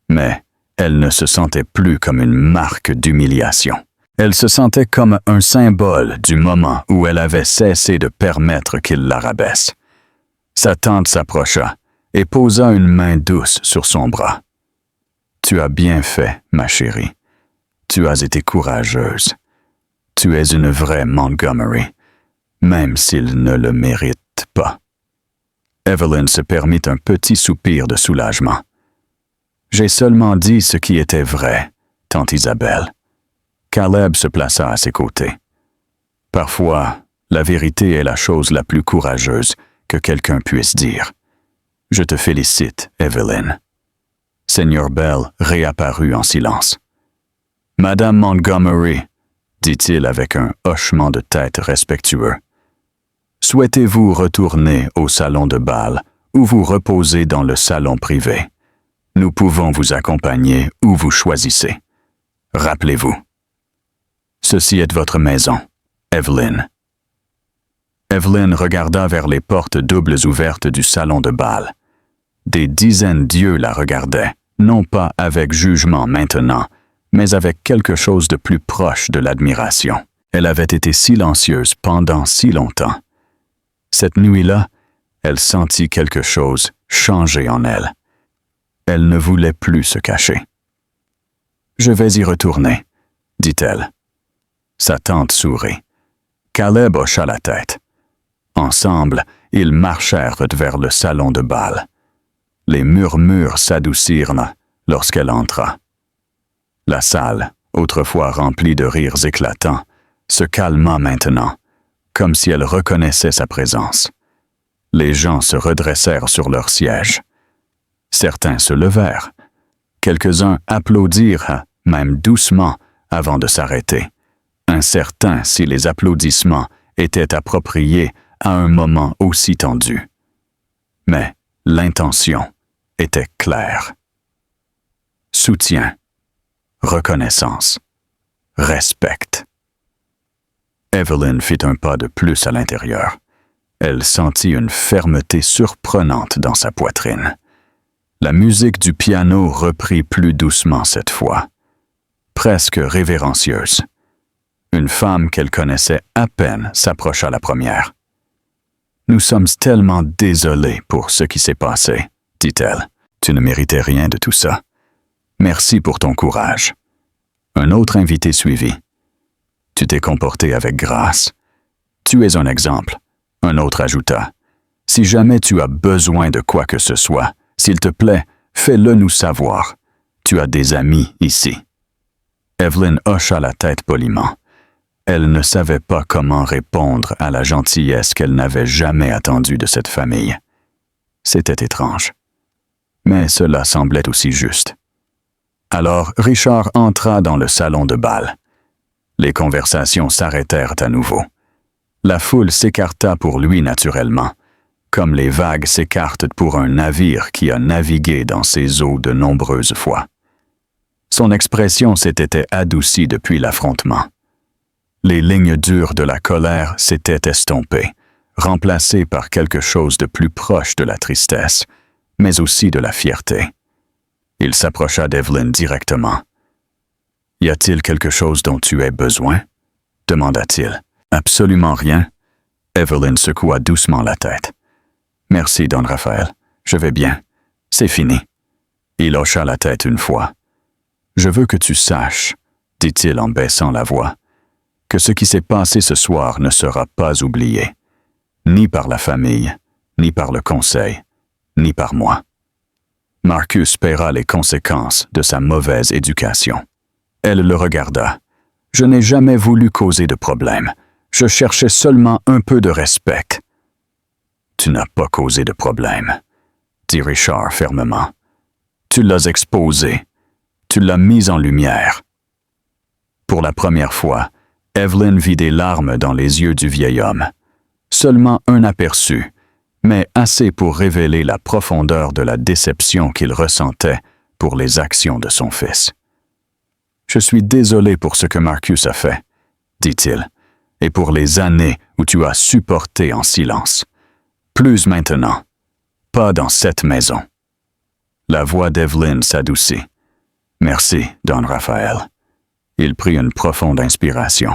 mais elle ne se sentait plus comme une marque d'humiliation. Elle se sentait comme un symbole du moment où elle avait cessé de permettre qu'il la rabaisse. Sa tante s'approcha et posa une main douce sur son bras. « Tu as bien fait, ma chérie. Tu as été courageuse. Tu es une vraie Montgomery, même s'il ne le mérite pas. » Evelyn se permit un petit soupir de soulagement. « J'ai seulement dit ce qui était vrai, tante Isabelle. » Caleb se plaça à ses côtés. « Parfois, la vérité est la chose la plus courageuse que quelqu'un puisse dire. Je te félicite, Evelyn. » Seigneur Bell réapparut en silence. « Madame Montgomery, » dit-il avec un hochement de tête respectueux, « souhaitez-vous retourner au salon de bal ou vous reposer dans le salon privé? Nous pouvons vous accompagner où vous choisissez. Rappelez-vous. Ceci est votre maison, Evelyn. » Evelyn regarda vers les portes doubles ouvertes du salon de bal. Des dizaines d'yeux la regardaient, non pas avec jugement maintenant, mais avec quelque chose de plus proche de l'admiration. Elle avait été silencieuse pendant si longtemps. Cette nuit-là, elle sentit quelque chose changer en elle. Elle ne voulait plus se cacher. « Je vais y retourner, » dit-elle. Sa tante sourit. Caleb hocha la tête. Ensemble, ils marchèrent vers le salon de bal. Les murmures s'adoucirent lorsqu'elle entra. La salle, autrefois remplie de rires éclatants, se calma maintenant, comme si elle reconnaissait sa présence. Les gens se redressèrent sur leurs sièges. Certains se levèrent. Quelques-uns applaudirent, même doucement, avant de s'arrêter, incertains si les applaudissements étaient appropriés à un moment aussi tendu. Mais l'intention était claire. Soutien, reconnaissance, respect. Evelyn fit un pas de plus à l'intérieur. Elle sentit une fermeté surprenante dans sa poitrine. La musique du piano reprit plus doucement cette fois, presque révérencieuse. Une femme qu'elle connaissait à peine s'approcha la première. « Nous sommes tellement désolés pour ce qui s'est passé, » dit-elle. « Tu ne méritais rien de tout ça. Merci pour ton courage. » Un autre invité suivit. « Tu t'es comporté avec grâce. Tu es un exemple. » Un autre ajouta. « Si jamais tu as besoin de quoi que ce soit, s'il te plaît, fais-le nous savoir. Tu as des amis ici. » Evelyn hocha la tête poliment. Elle ne savait pas comment répondre à la gentillesse qu'elle n'avait jamais attendue de cette famille. C'était étrange. Mais cela semblait aussi juste. Alors Richard entra dans le salon de bal. Les conversations s'arrêtèrent à nouveau. La foule s'écarta pour lui naturellement, comme les vagues s'écartent pour un navire qui a navigué dans ces eaux de nombreuses fois. Son expression s'était adoucie depuis l'affrontement. Les lignes dures de la colère s'étaient estompées, remplacées par quelque chose de plus proche de la tristesse, mais aussi de la fierté. Il s'approcha d'Evelyn directement. « Y a-t-il quelque chose dont tu aies besoin? » demanda-t-il. « Absolument rien. » Evelyn secoua doucement la tête. « Merci, Don Raphaël. Je vais bien. C'est fini. » Il hocha la tête une fois. « Je veux que tu saches, » dit-il en baissant la voix, « que ce qui s'est passé ce soir ne sera pas oublié, ni par la famille, ni par le conseil, ni par moi. » Marcus paiera les conséquences de sa mauvaise éducation. Elle le regarda. « Je n'ai jamais voulu causer de problème. Je cherchais seulement un peu de respect. »« Tu n'as pas causé de problème, » dit Richard fermement. « Tu l'as exposé. Tu l'as mis en lumière. » Pour la première fois, Evelyn vit des larmes dans les yeux du vieil homme. Seulement un aperçu, mais assez pour révéler la profondeur de la déception qu'il ressentait pour les actions de son fils. « Je suis désolé pour ce que Marcus a fait, » dit-il, « et pour les années où tu as supporté en silence. Plus maintenant, pas dans cette maison. » La voix d'Evelyn s'adoucit. « Merci, Don Raphaël. » Il prit une profonde inspiration.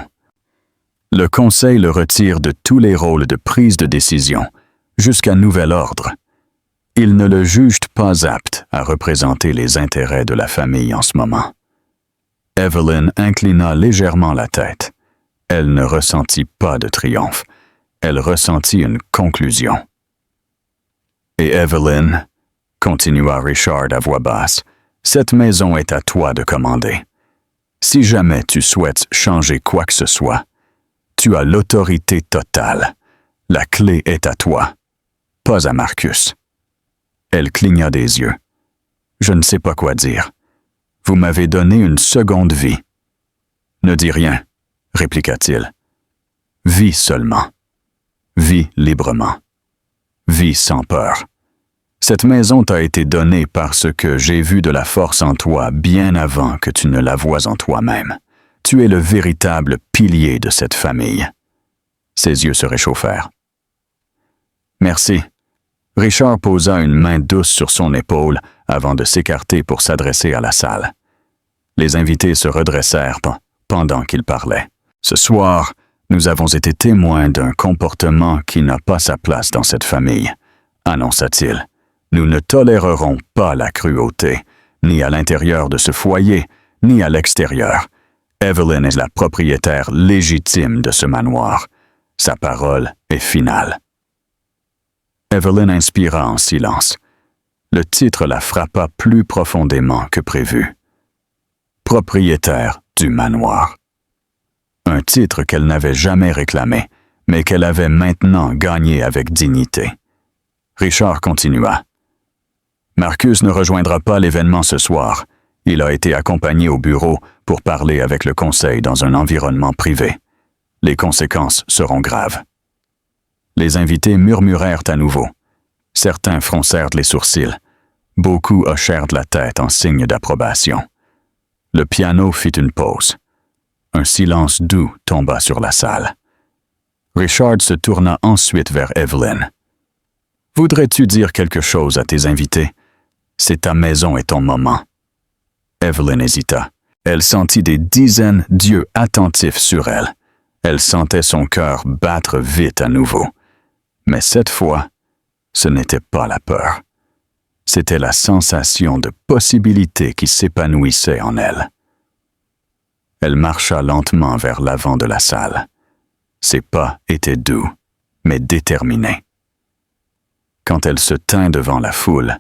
Le conseil le retire de tous les rôles de prise de décision, jusqu'à nouvel ordre. Ils ne le jugent pas apte à représenter les intérêts de la famille en ce moment. Evelyn inclina légèrement la tête. Elle ne ressentit pas de triomphe. Elle ressentit une conclusion. « Et Evelyn, » continua Richard à voix basse, « cette maison est à toi de commander. Si jamais tu souhaites changer quoi que ce soit, tu as l'autorité totale. La clé est à toi, pas à Marcus. » Elle cligna des yeux. « Je ne sais pas quoi dire. Vous m'avez donné une seconde vie. »« Ne dis rien, » répliqua-t-il. « Vis seulement. Vis librement. Vis sans peur. Cette maison t'a été donnée parce que j'ai vu de la force en toi bien avant que tu ne la vois en toi-même. Tu es le véritable pilier de cette famille. » Ses yeux se réchauffèrent. « Merci. » Richard posa une main douce sur son épaule avant de s'écarter pour s'adresser à la salle. Les invités se redressèrent pendant qu'il parlait. « Ce soir, nous avons été témoins d'un comportement qui n'a pas sa place dans cette famille, » annonça-t-il. « Nous ne tolérerons pas la cruauté, ni à l'intérieur de ce foyer, ni à l'extérieur. Evelyn est la propriétaire légitime de ce manoir. Sa parole est finale. » Evelyn inspira en silence. Le titre la frappa plus profondément que prévu. Propriétaire du manoir. un titre qu'elle n'avait jamais réclamé, mais qu'elle avait maintenant gagné avec dignité. Richard continua. Marcus ne rejoindra pas l'événement ce soir. Il a été accompagné au bureau pour parler avec le conseil dans un environnement privé. Les conséquences seront graves. Les invités murmurèrent à nouveau. Certains froncèrent les sourcils. Beaucoup hochèrent de la tête en signe d'approbation. Le piano fit une pause. Un silence doux tomba sur la salle. Richard se tourna ensuite vers Evelyn. « Voudrais-tu dire quelque chose à tes invités? C'est ta maison et ton moment. » Evelyn hésita. Elle sentit des dizaines d'yeux attentifs sur elle. Elle sentait son cœur battre vite à nouveau. Mais cette fois, ce n'était pas la peur. C'était la sensation de possibilité qui s'épanouissait en elle. Elle marcha lentement vers l'avant de la salle. Ses pas étaient doux, mais déterminés. Quand elle se tint devant la foule,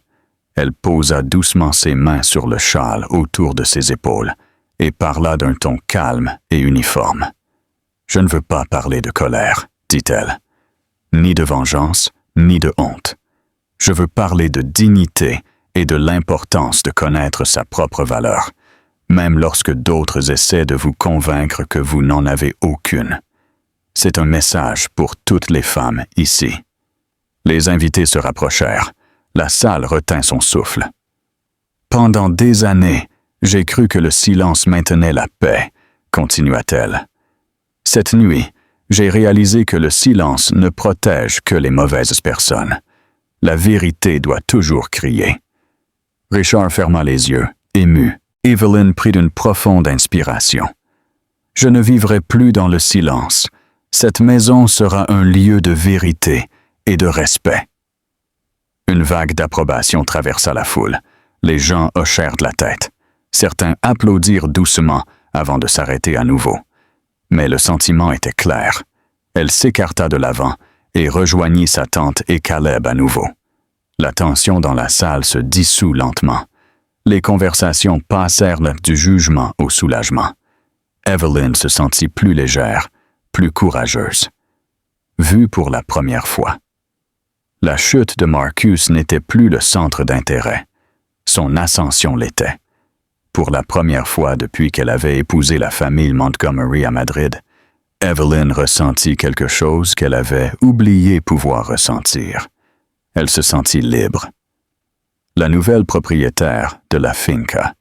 elle posa doucement ses mains sur le châle autour de ses épaules et parla d'un ton calme et uniforme. « Je ne veux pas parler de colère, dit-elle, ni de vengeance, ni de honte. Je veux parler de dignité et de l'importance de connaître sa propre valeur, même lorsque d'autres essaient de vous convaincre que vous n'en avez aucune. C'est un message pour toutes les femmes ici. » Les invités se rapprochèrent. La salle retint son souffle. « Pendant des années, j'ai cru que le silence maintenait la paix, » continua-t-elle. « Cette nuit, j'ai réalisé que le silence ne protège que les mauvaises personnes. La vérité doit toujours crier. » Richard ferma les yeux, ému. Evelyn prit une profonde inspiration. « Je ne vivrai plus dans le silence. Cette maison sera un lieu de vérité et de respect. » Une vague d'approbation traversa la foule. Les gens hochèrent de la tête. Certains applaudirent doucement avant de s'arrêter à nouveau. Mais le sentiment était clair. Elle s'écarta de l'avant et rejoignit sa tante et Caleb à nouveau. La tension dans la salle se dissout lentement. Les conversations passèrent du jugement au soulagement. Evelyn se sentit plus légère, plus courageuse. Vue pour la première fois. La chute de Marcus n'était plus le centre d'intérêt. Son ascension l'était. Pour la première fois depuis qu'elle avait épousé la famille Montgomery à Madrid, Evelyn ressentit quelque chose qu'elle avait oublié pouvoir ressentir. Elle se sentit libre. La nouvelle propriétaire de la finca